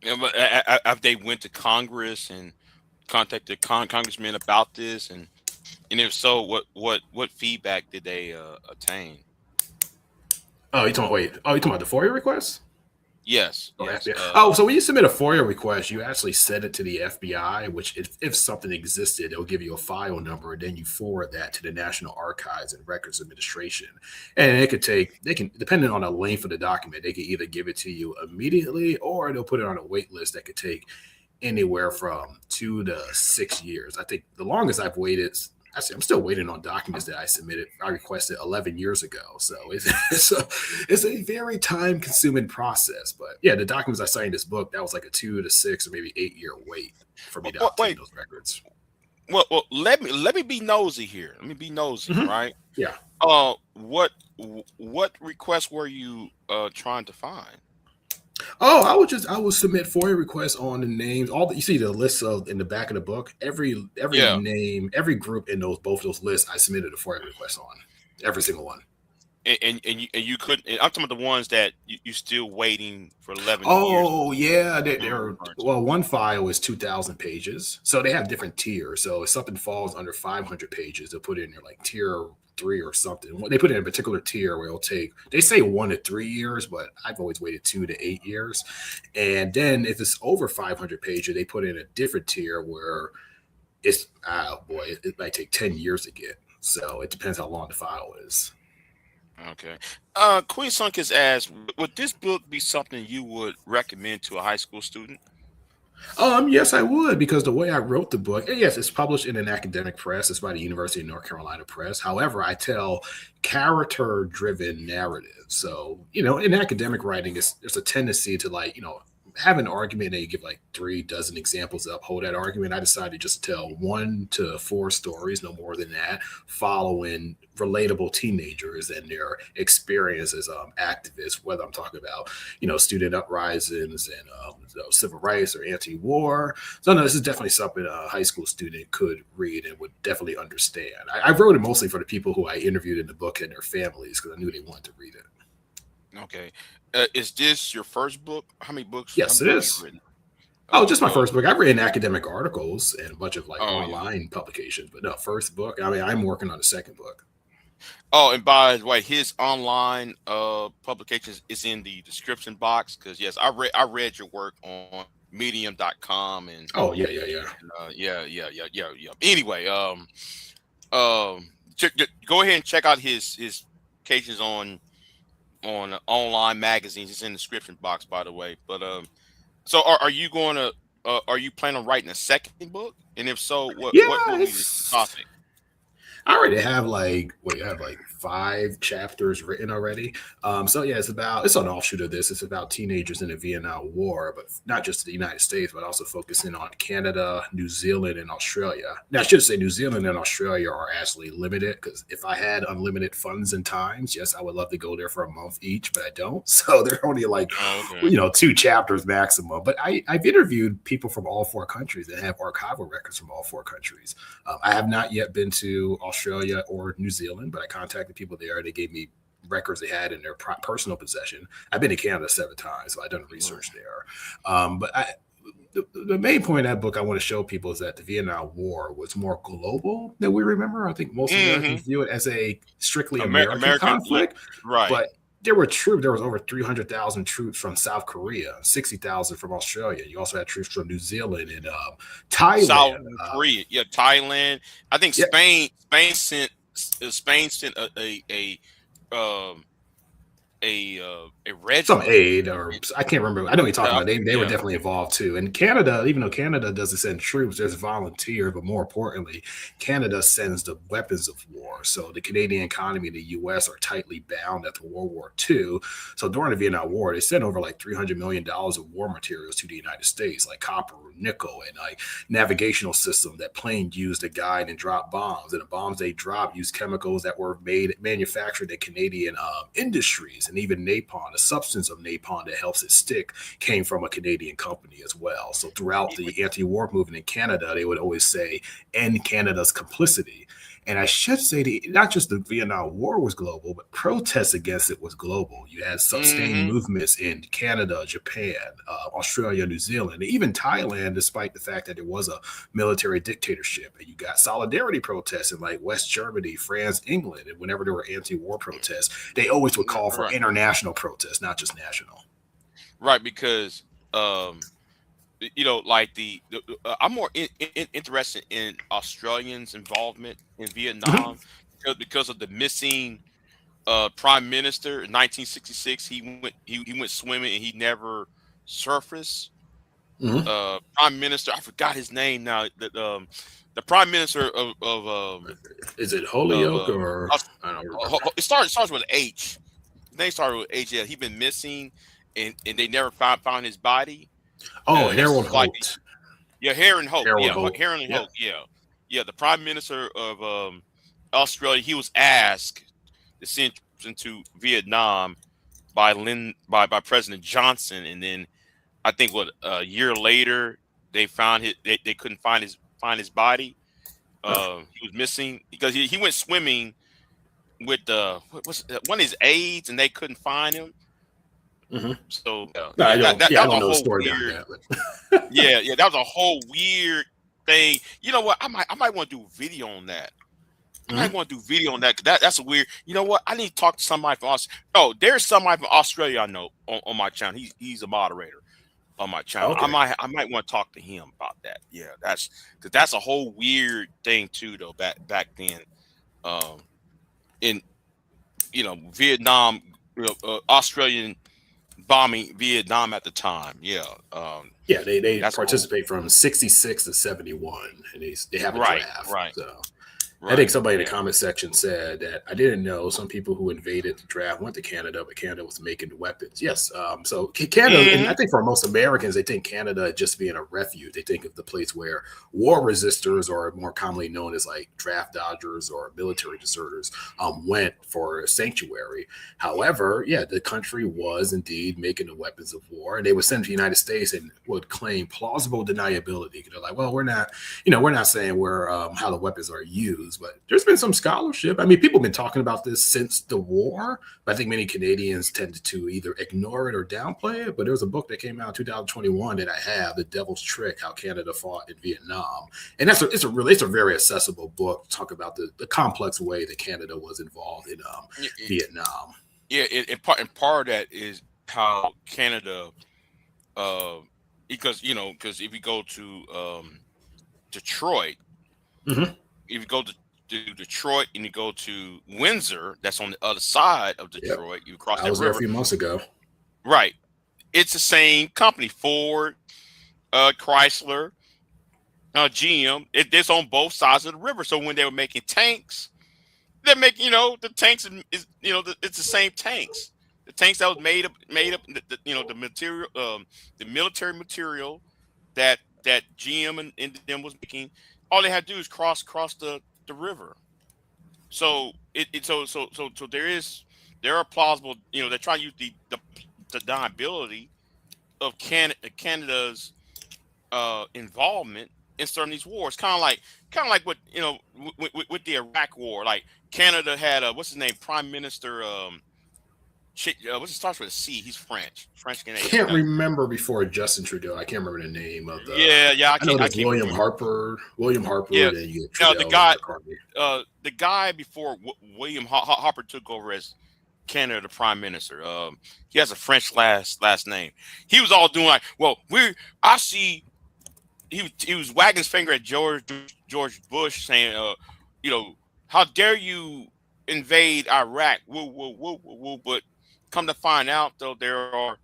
Yeah, but they went to Congress and contacted congressmen about this, and And if so, what feedback did they attain? Oh, you talking? Wait. Oh, you talking about the FOIA request? Yes, Oh, yes. FBI. Oh, so when you submit a FOIA request, you actually send it to the FBI, which if something existed, they'll give you a file number, and then you forward that to the National Archives and Records Administration. And they can, depending on the length of the document, they can either give it to you immediately or they'll put it on a wait list that could take anywhere from 2 to 6 years. I think the longest I've waited, actually, I'm still waiting on documents that I requested 11 years ago. So it's a very time consuming process. But yeah, the documents I signed in this book, that was like a 2 to 6 or maybe 8 year wait for me to obtain Wait. those records. Well, let me be nosy here. Let me be nosy, Mhm. right? Yeah. What requests were you trying to find? Oh, I would submit FOIA requests on the names. You see the lists of in the back of the book. Every Yeah, name, every group in those both those lists, I submitted a FOIA request on every single one. and you couldn't. And I'm talking about the ones that you still waiting for 11 years. Oh yeah, You're they're referring to. well. One file is 2,000 pages, so they have different tiers. So if something falls under 500 pages, they'll put it in there like tier 3 or something. They put it in a particular tier where it'll take. They say 1 to 3 years, but I've always waited 2 to 8 years. And then if it's over 500 pages, they put in a different tier where it's it might take 10 years to get. So it depends how long the file is. Okay. Queen Sunk has asked, would this book be something you would recommend to a high school student? Yes, I would, because the way I wrote the book, and yes, it's published in an academic press. It's by the University of North Carolina Press. However, I tell character-driven narratives. So, in academic writing, there's a tendency to have an argument and you give like 3 dozen examples to uphold that argument. I decided just to tell 1 to 4 stories, no more than that, following relatable teenagers and their experience as activists, whether I'm talking about student uprisings and civil rights or anti-war. So no, this is definitely something a high school student could read and would definitely understand. I wrote it mostly for the people who I interviewed in the book and their families because I knew they wanted to read it. Okay. Is this your first book? How Yes, many it books you is. written? Oh, Oh, just my first book. I've written academic articles and a bunch of like oh yeah. online publications, but no, first book. I mean, I'm working on a second book. Oh, and by the way, his online publications is in the description box because yes, I read your work on medium.com Oh yeah, yeah, yeah. yeah. Anyway, go ahead and check out his publications on online magazines. It's in the description box, by the way. But so are you planning on writing a second book? And if so, what Yeah, will be the it's topic? I already have I have like 5 chapters written already. So yeah, it's an offshoot of this. It's about teenagers in the Vietnam War, but not just the United States, but also focusing on Canada, New Zealand, and Australia. Now, I should say New Zealand and Australia are actually limited because if I had unlimited funds and times, yes, I would love to go there for a month each, but I don't. So they're only like Oh, okay. 2 chapters maximum. But I've interviewed people from all 4 countries and have archival records from all 4 countries. I have not yet been to Australia or New Zealand, but I contacted people there. They gave me records they had in their personal possession. I've been to Canada 7 times, so I've done research there. The main point of that book I want to show people is that the Vietnam War was more global than we remember. I think most Hmm. Americans view it as a strictly American American, yeah, conflict, right. but there were troops. There was over 300,000 troops from South Korea, 60,000 from Australia. You also had troops from New Zealand and South Thailand. Korea, yeah, Thailand. I think Yeah, Spain sent um a some regiment. aid, or I can't remember. I know what you're talking about. They were Yeah. definitely involved too. And Canada, even though Canada doesn't send troops, there's volunteers, but more importantly, Canada sends the weapons of war. So the Canadian economy and the US are tightly bound after World War II. So during the Vietnam War, they sent over like $300 million of war materials to the United States, like copper, nickel, and like navigational system that planes used to guide and drop bombs. And the bombs they dropped used chemicals that were manufactured in Canadian industries, and even napalm, the substance of napalm that helps it stick, came from a Canadian company as well. So throughout the anti-war movement in Canada, they would always say, "End Canada's complicity." And I should say, not just the Vietnam War was global, but protests against it was global. You had sustained Hmm. movements in Canada, Japan, Australia, New Zealand, and even Thailand, despite the fact that it was a military dictatorship. And you got solidarity protests in like West Germany, France, England. And whenever there were anti war protests, they always would call for Right. international protests, not just national. Right. Because like I'm more interested in Australians' involvement in Mhm. Vietnam because of the missing prime minister in 1966. He went swimming and he never surfaced. Mhm. Prime minister, I forgot his name now. The prime minister Is it of Holyoke or I don't remember. it starts with an H. His name started with H. Yeah, he been missing, and they never found his body. Oh, This Harold is like Holt. Heron Hope. Harold Yeah, Holt. Heron Yep. Hope. Yeah, yeah. The prime minister of Australia. He was asked to send troops into Vietnam by President Johnson, and then I think what a year later they found they couldn't find his body. Oh. He was missing because he went swimming with what's one of his aides, and they couldn't find him. Mhm. So No, I that don't. that, Yeah, that I was don't a know the whole story behind weird. that, but Yeah, that was a whole weird thing. You know what? I might want to do a video on that. I might Mhm. want to do a video on that. 'Cause that's a weird. You know what? I need to talk to somebody from Australia. Oh, there's somebody from Australia I know on my channel. He's a moderator on my channel. I Okay. might want to talk to him about that. Yeah, that's a whole weird thing too, though. Back then, um, in Vietnam, Australian bombing Vietnam at the time. Yeah, Yeah, they that's a whole participate from 66 to 71, and they have a right, draft. right, So I think right. somebody in the Yeah. comment section said that I didn't know some people who invaded the draft went to Canada, but Canada was making weapons. Yes. So Canada, and I Hmm. think for most Americans, they think Canada just being a refuge. They think of the place where war resistors, or more commonly known as like draft dodgers or military deserters, went for sanctuary. However, yeah, the country was indeed making the weapons of war, and they would send to the United States and would claim plausible deniability. They're like, well, we're not saying where how the weapons are used, but there's been some scholarship. I mean, people have been talking about this since the war, but I think many Canadians tended to either ignore it or downplay it. But there was a book that came out in 2021 that I have, The Devil's Trick: How Canada Fought in Vietnam, and it's a very accessible book to talk about the complex way that Canada was involved in Vietnam. Yeah, and part of that is how Canada, uh, because if you go to Detroit, Mhm. if you go to Detroit and you go to Windsor, that's on the other side of Yep, Detroit. You cross I that was there a river, few months ago. right? It's the same company, Ford, Chrysler, GM. It's on both sides of the river. So when they were making tanks, they're making the tanks it's the same tanks. The tanks that was made up the material the military material that GM and them was making. All they had to do is cross the river. So there are plausible, they're trying to use the deniability of Canada's involvement in certain these wars. Kind of like what with the Iraq War. Like Canada had what's his name, Prime Minister what's it starts with a C. He's French Canadian. Can't remember before Justin Trudeau. I can't remember the name of the. Yeah, I know I there's can't William remember. Harper. William Harper. Yeah, Then you get no, the Trudeau and guy Mark Carney. the guy before William Hopper took over as Canada, the prime minister. He has a French last name. He was all doing like, well, I see. He was wagging his finger at George Bush, saying, how dare you invade Iraq? Woo woo woo woo woo. But come to find out, though, there are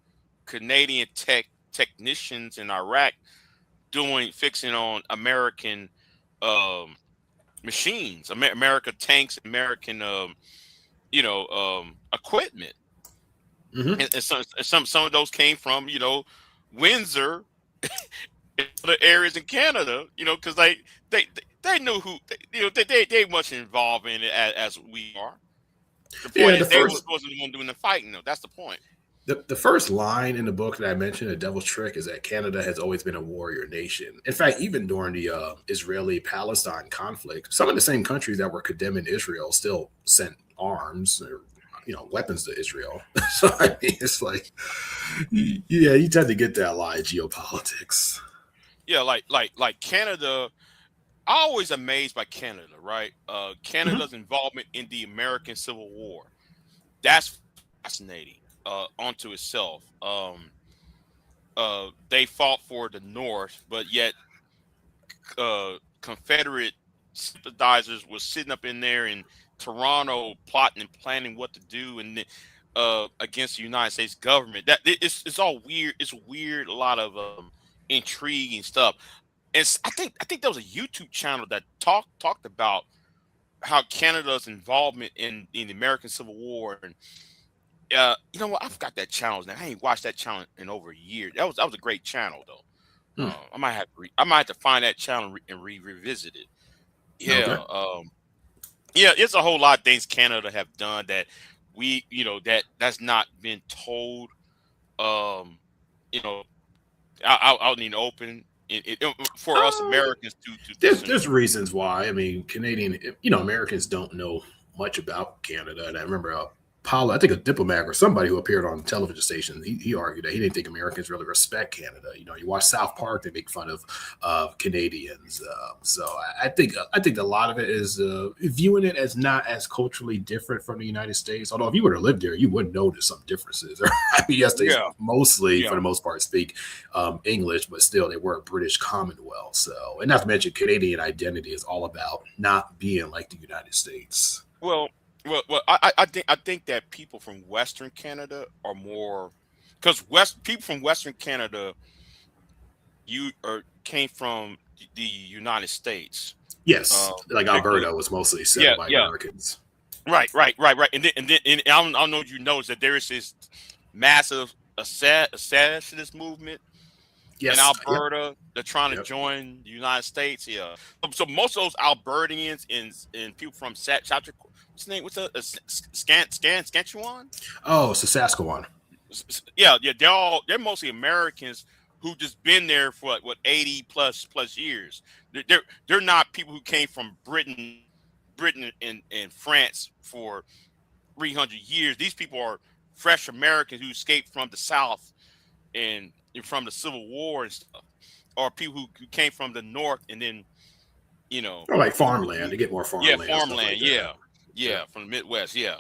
Canadian technicians in Iraq fixing on American um, machines, America tanks, American equipment, Hmm. and some of those came from Windsor and other areas in Canada, because they knew who they much involved in it as we are. The Yeah, point is they wasn't the one doing the fighting though. That's the point. The first line in the book that I mentioned, "The Devil's Trick," is that Canada has always been a warrior nation. In fact, even during the Israeli-Palestine conflict, some of the same countries that were condemning Israel still sent arms or weapons to Israel. So I mean, it's like, yeah, you tend to get that lie in geopolitics. Yeah, like Canada. I always amazed by Canada, right? Mhm. Canada's involvement in the American Civil War. That's fascinating onto itself. They fought for the North, but yet Confederate sympathizers was sitting up in there in Toronto plotting and planning what to do and against the United States government. That it's all weird. It's weird. A lot of intrigue and stuff. I think there was a YouTube channel that talked about how Canada's involvement in the American Civil War. And you know what? I forgot that channel now. I ain't watched that channel in over a year. That was a great channel though. Hmm. I might have to find that channel and revisit it. Okay. Yeah, yeah. It's a whole lot of things Canada have done that that's not been told. Um, you know, out in the open for us Uh, Americans to there's listen. reasons why. I mean, Americans don't know much about Canada, and I remember Paulo, I think a diplomat or somebody who appeared on television stations, he argued that he didn't think Americans really respect Canada. You watch South Park, they make fun of Canadians. So I think a lot of it is viewing it as not as culturally different from the United States. Although if you were to live there, you would notice some differences. I mean, yes, they Yeah, mostly, for yeah. the most part, speak English, but still they were a British Commonwealth. So, and not to mention, Canadian identity is all about not being like the United States. Well, I think that people from Western Canada are more because West people from Western Canada you or came from the United States. Yes, like Particularly, Alberta was mostly yeah, settled by yeah. Americans. Right. And then I don't know if you noticed that there is this massive secessionist movement in Yes, yep, Alberta. They're trying to yep. join the United States. Yeah. So most of those Albertans and people from South, what's the name? What's the Saskatchewan? Oh, Saskatchewan. Yeah. They're mostly Americans who just been there for what 80 plus years. They're not people who came from Britain and France for 300 years. These people are fresh Americans who escaped from the South and from the Civil War and stuff, or people who came from the North and then you know Or like farmland, who to get more yeah, farmland and stuff farmland, like that. yeah, Yep. from the Midwest, yeah.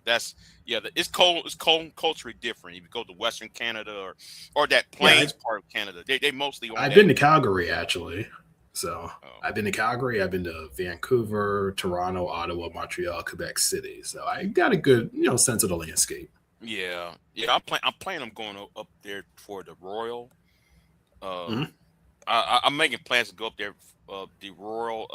That's yeah. It's cold. It's cold culturally different. If you go to Western Canada or that Yeah, Plains part of Canada, they mostly on I've that. been to Calgary actually. So Oh, I've been to Calgary. I've been to Vancouver, Toronto, Ottawa, Montreal, Quebec City. So I got a good sense of the landscape. yeah. I'm planning on going up there for the Royal. Um, Mhm. I'm making plans to go up there. The Royal.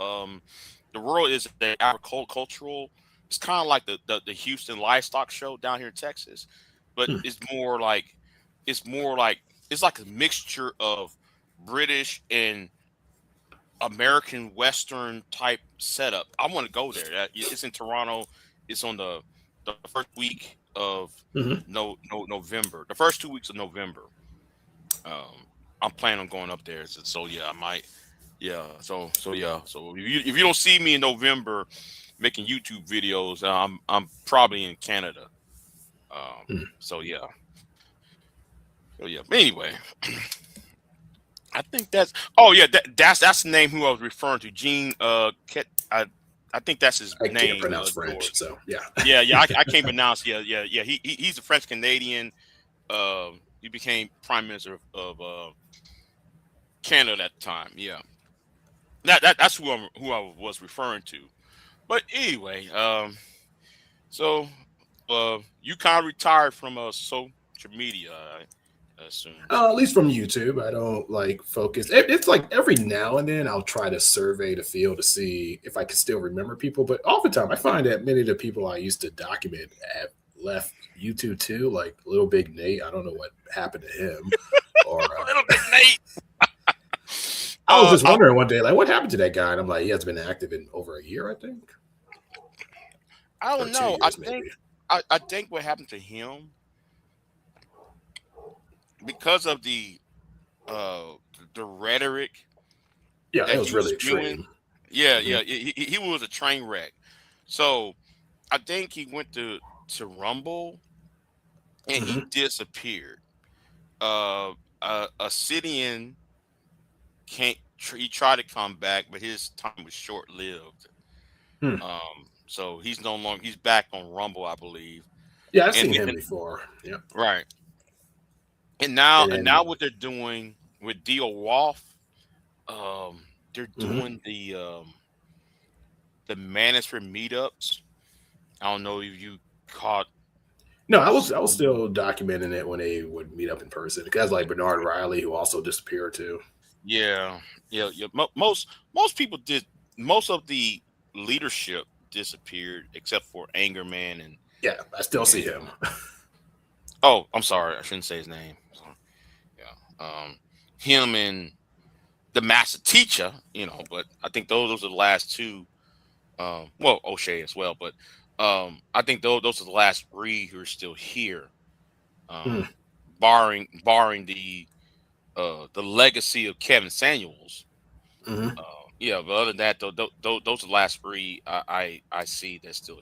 The Royal is the agricultural. It's kind of like the Houston Livestock Show down here in Texas, but Hmm. it's more like it's like a mixture of British and American Western type setup. I want to go there. It's in Toronto. It's on the first week of Mhm. no November. The first 2 weeks of November. Um, I'm planning on going up there. So yeah, I might. Yeah. So yeah. So if you don't see me in November making YouTube videos, I'm probably in Canada. Hmm. So yeah. So yeah. But anyway, I think that's. Oh yeah, that's the name who I was referring to. Gene. I think that's his I can't name. pronounce French, George. so yeah. Yeah. I can't pronounce. Yeah. He's a French Canadian. He became prime minister of Canada at the time. Yeah. That's who I was referring to. But anyway, so you kind of retired from social media, I assume. At least from YouTube, I don't like focus. It's like every now and then I'll try to survey the field to see if I can still remember people. But oftentimes I find that many of the people I used to document have left YouTube too. Like Little Big Nate, I don't know what happened to him. Or Little bit Nate. I was just I, wondering one day, like, what happened to that guy? And I'm like, he has been active in over a year, I think, I or don't two know. I years think maybe. I think what happened to him. because of uh the rhetoric Yeah, it that was he really was spewing. extreme. Yeah, Mhm. yeah, he was a train wreck. So I think he went to Rumble and he Mhm. disappeared. Uh, a Sidian can't. He tried to come back, but his time was short lived. Hmm. So he's no longer. He's back on Rumble, I believe. Yeah, I've And, seen him and before. Yeah, right, and and then now what they're doing with Dio Wolf, they're mhm. doing the Manosphere meetups. I don't know if you caught No, I was some. still documenting it when they would meet up in person. Guys like Bernard Riley, who also disappeared too. Yeah, yeah, yeah. Most people did. Most of the leadership disappeared except for Angerman Yeah, I still see and him. oh, I'm sorry, I shouldn't say his name. So, yeah, him and the master teacher, but I think those are the last two. Well, O'Shea as well, but I think those are the last three who are still here. Mm, Um, barring the legacy of Kevin Samuels. mhm. Uh, yeah, but other than that, those are the last three I see that's still.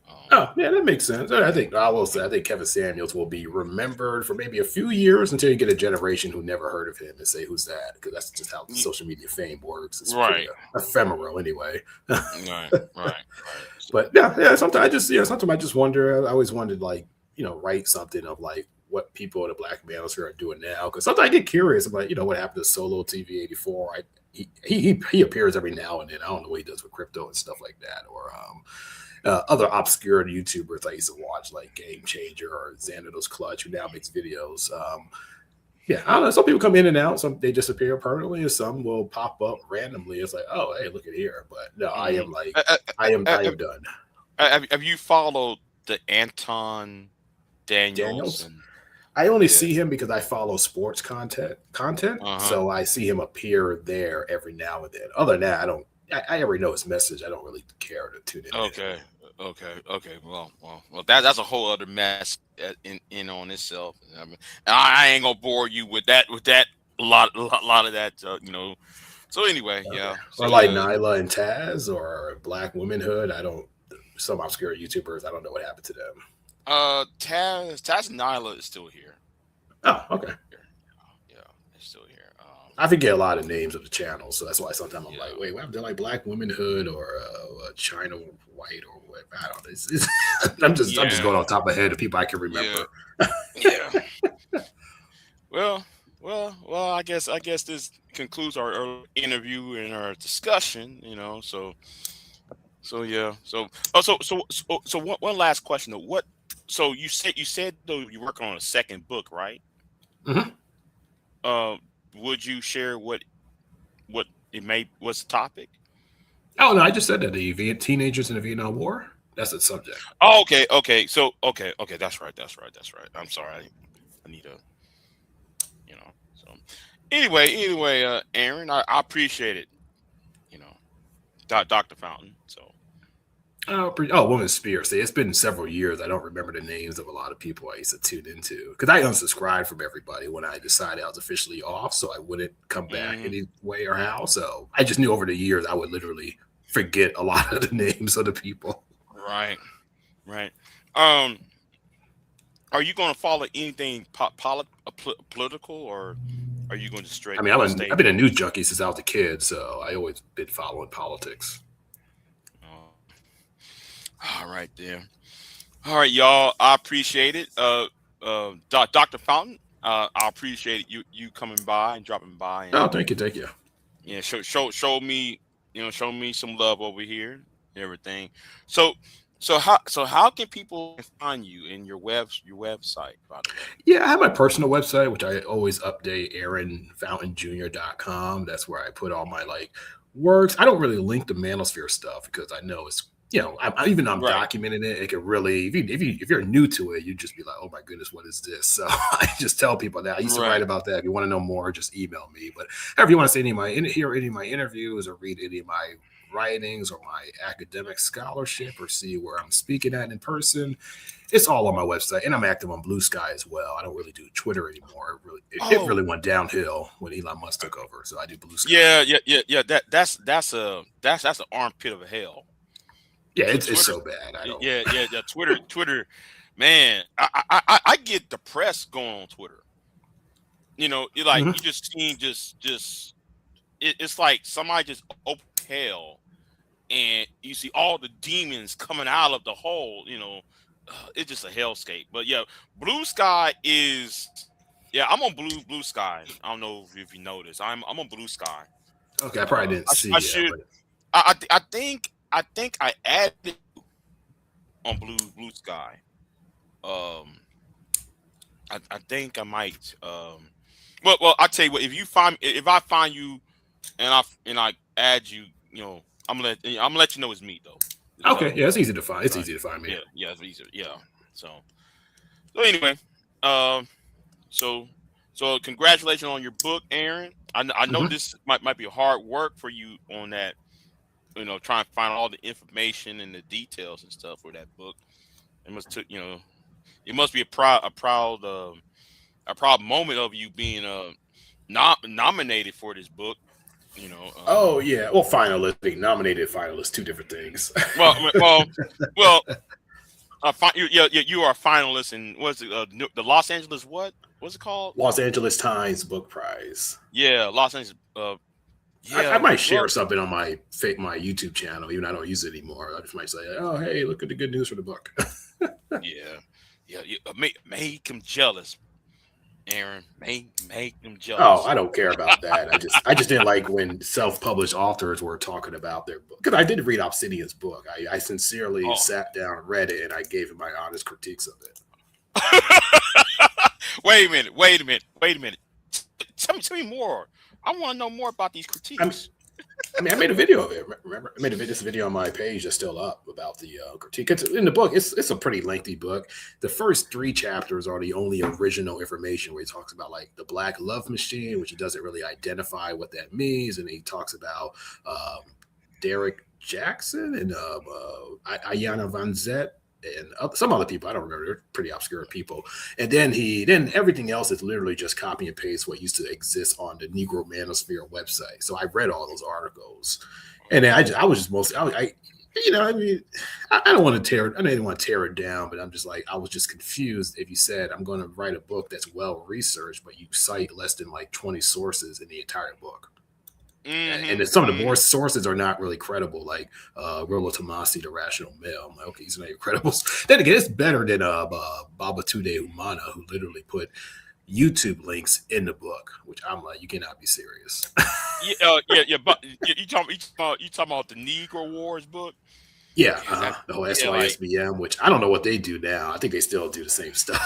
Um, Oh, yeah, that makes sense. I think I will say I think Kevin Samuels will be remembered for maybe a few years until you get a generation who never heard of him and say who's that, because that's just how y- social media fame works. It's pretty right, ephemeral anyway. right, right. So, But yeah. Sometimes I just sometimes I just wonder. I always wondered, like, write something of like what people in the Black manosphere are doing now, because sometimes I get curious about what happened to Solo TV 84. He appears every now and then. I don't know what he does with crypto and stuff like that, or other obscure YouTubers I used to watch, like Game Changer or Xanatos Clutch, who now makes videos. Yeah, I don't know. Some people come in and out. Some they disappear permanently, and some will pop up randomly. It's like, oh, hey, look at here. But no, I mhm. am like, Uh, uh, uh, I uh, am done. have you followed the Anton Daniels Daniels, and I only yeah, see him because I follow sports content, uh-huh. so I see him appear there every now and then. Other than that, I don't. I already know his message. I don't really care to tune in Okay, anyway. okay. Well. That's a whole other mess in on itself. I mean, I ain't gonna bore you with that lot of that. So anyway, Okay. yeah. Or So like yeah. Nyla and Taz or Black Womanhood. I don't. Some obscure YouTubers. I don't know what happened to them. Taz Nyla is still here. Oh, okay. Here, yeah, it's still here. I forget a lot of names of the channels, so that's why sometimes I'm like, Yeah, wait, what happened to like Black Womanhood or China White or what? I don't know. I'm just yeah, going on top of my head of people I can yeah, remember. yeah. Well, well. I guess this concludes our interview and our discussion. So yeah. So one last question though. What? So you said though you're working on a second book, right? Mhm. Uh, would you share what it may what's the topic? Oh no, I just said that teenagers in the Vietnam War. That's the subject. Oh, okay. So okay. That's right. I'm sorry. I need a So anyway, Aaron, I appreciate it. You know, Dr. Fountain. So Woman Spear. See, it's been several years. I don't remember the names of a lot of people I used to tune into because I unsubscribed from everybody when I decided I was officially off, so I wouldn't come back mhm, any way or how. So I just knew over the years I would literally forget a lot of the names of the people. right, right. Um, are you going to follow anything political, or are you going to I straight mean, stay? I've been a news junkie since I was a kid, so I always been following politics. Uh, all right, there. All right, y'all. I appreciate it. Dr. Fountain. I appreciate you coming by and dropping by Oh, and thank you. show me show me some love over here and everything. So how can people find you in your website, by the way? Yeah, I have my personal website, which I always update, aaronfountainjr.com. That's where I put all my like works. I don't really link the manosphere stuff because I know it's even though I'm Right, documenting it, it can really if you're new to it, you just be like, oh my goodness, what is this? So I just tell people that I used to write right. about that. If you want to know more, just email me. But if you want to see hear any of my interviews or read any of my writings or my academic scholarship or see where I'm speaking at in person, it's all on my website. And I'm active on Blue Sky as well. I don't really do Twitter anymore. It really went downhill when Elon Musk took over. So I do Blue Sky. Yeah. That's an armpit of hell. Yeah, it's so bad. I don't. Yeah. Twitter, man. I get depressed going on Twitter. You know, you just seen it's like somebody just opened hell, and you see all the demons coming out of the hole. You know, it's just a hellscape. But yeah, Blue Sky is. Yeah, I'm on Blue Sky. I don't know if you noticed. I'm on Blue Sky. Okay, I probably didn't see. I should. I think I added on Blue Sky. I think I might. Well, I tell you what. If I find you, and I add you, you know, I'm gonna let you know it's me though. Okay, yeah, it's easy to find. It's easy to find me. Yeah, it's easier. Yeah. So anyway, so congratulations on your book, Aaron. I know this might be hard work for you on that. You know, trying to find all the information and the details and stuff for that book. It must be a proud moment of you being nominated for this book. You know. Oh yeah, well, finalist, being nominated, finalist, two different things. well. You are a finalist in what's it? The Los Angeles what's it called? Los Angeles Times Book Prize. Yeah, Los Angeles. I might share something on my YouTube channel, even though I don't use it anymore. I just might say, "Oh, hey, look at the good news for the book." yeah. Make him jealous, Aaron. Make them jealous. Oh, I don't care about that. I just didn't like when self-published authors were talking about their book, because I did read Obsidian's book. I sincerely sat down and read it, and I gave him my honest critiques of it. Wait a minute. Tell me more. I want to know more about these critiques. I made a video of it. Remember, I made this video on my page that's still up about the critique. It's in the book. It's a pretty lengthy book. The first 3 chapters are the only original information, where he talks about like the Black Love Machine, which he doesn't really identify what that means, and he talks about Derek Jackson and Ayanna Van Zet and some other people. I don't remember. They're pretty obscure people. And then everything else is literally just copy and paste what used to exist on the Negro Manosphere website. So I read all those articles, and then I didn't want to tear it down, but I'm just like, I was just confused. If you said I'm going to write a book that's well researched, but you cite less than like 20 sources in the entire book. And then some of the more sources are not really credible, like Rollo Tomasi, The Rational Male. I'm like, okay, he's not even credible. Then again, it's better than Babatunde Umana, who literally put YouTube links in the book, which I'm like, you cannot be serious. Yeah. But you talking about the Negro Wars book? Yeah, the whole SYSBM, which I don't know what they do now. I think they still do the same stuff.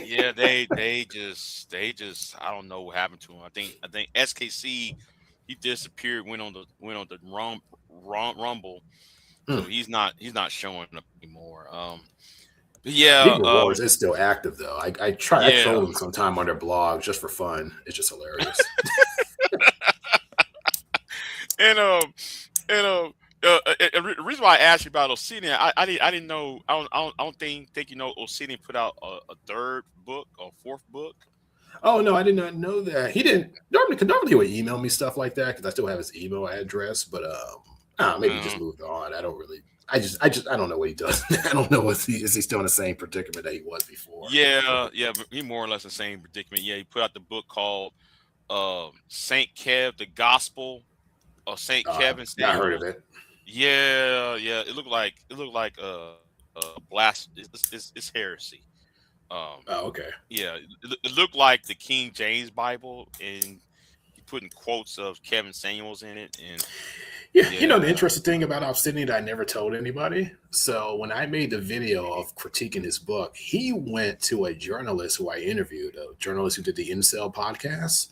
Yeah, they just I don't know what happened to him. I think SKC, he disappeared, went on the Rumble. So he's not showing up anymore. Negro Wars is still active though. I troll them sometime on their blog just for fun. It's just hilarious. The reason why I asked you about Obsidian, I didn't know. I don't think you know Obsidian put out a 3rd book or 4th book. Oh no, I did not know that. He didn't normally he would email me stuff like that, because I still have his email address. But maybe he just moved on. I don't really. I don't know what he does. I don't know is he still in the same predicament that he was before. Yeah, but he more or less the same predicament. Yeah, he put out the book called Saint Kev, the Gospel of Saint Kevin. I heard of it. Yeah. It looked like a blast. It's heresy. Okay. Yeah, it looked like the King James Bible, and he putting quotes of Kevin Samuels in it. And yeah, you know the interesting thing about Obsidian that I never told anybody. So when I made the video of critiquing his book, he went to a journalist who I interviewed, a journalist who did the Incel podcast,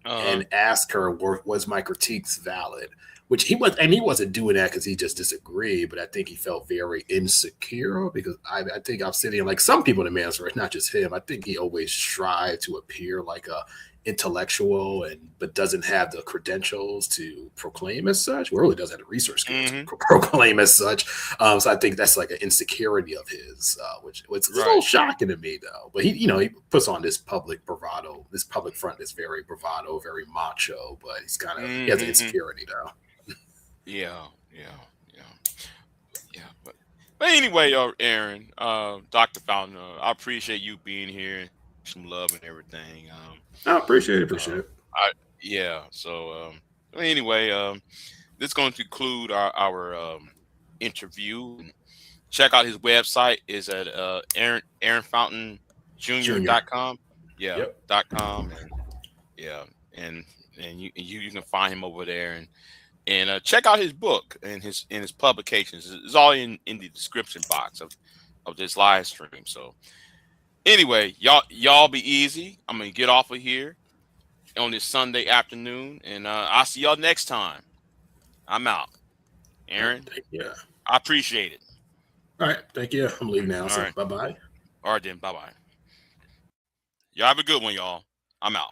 and asked her, was my critiques valid? Which he wasn't doing that because he just disagreed, but I think he felt very insecure, because I think Obsidian, like some people in the Manosphere, not just him, I think he always tried to appear like a intellectual but doesn't have the credentials to proclaim as such. Well, really doesn't have the research skills to proclaim as such. So I think that's like an insecurity of his, which is a little shocking to me though. But he puts on this public bravado, this public front is very bravado, very macho, but he's kind of he has an insecurity though. Yeah. But anyway, Aaron, Dr. Fountain, I appreciate you being here, some love and everything. I appreciate it. So anyway, this is going to conclude our interview. Check out his website is at AaronFountainJr.com. .com, and you can find him over there, and check out his book and his publications. It's all in the description box of this live stream. So anyway, y'all be easy. I'm gonna get off of here on this Sunday afternoon, and I'll see y'all next time. I'm out. Aaron, I appreciate it. All right, thank you. I'm leaving now. So right. Bye-bye. All right then, bye-bye. Y'all have a good one, y'all. I'm out.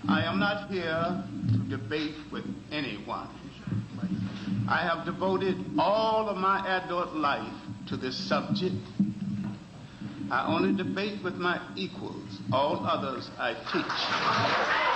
I am not here to debate with anyone. I have devoted all of my adult life to this subject. I only debate with my equals. All others I teach.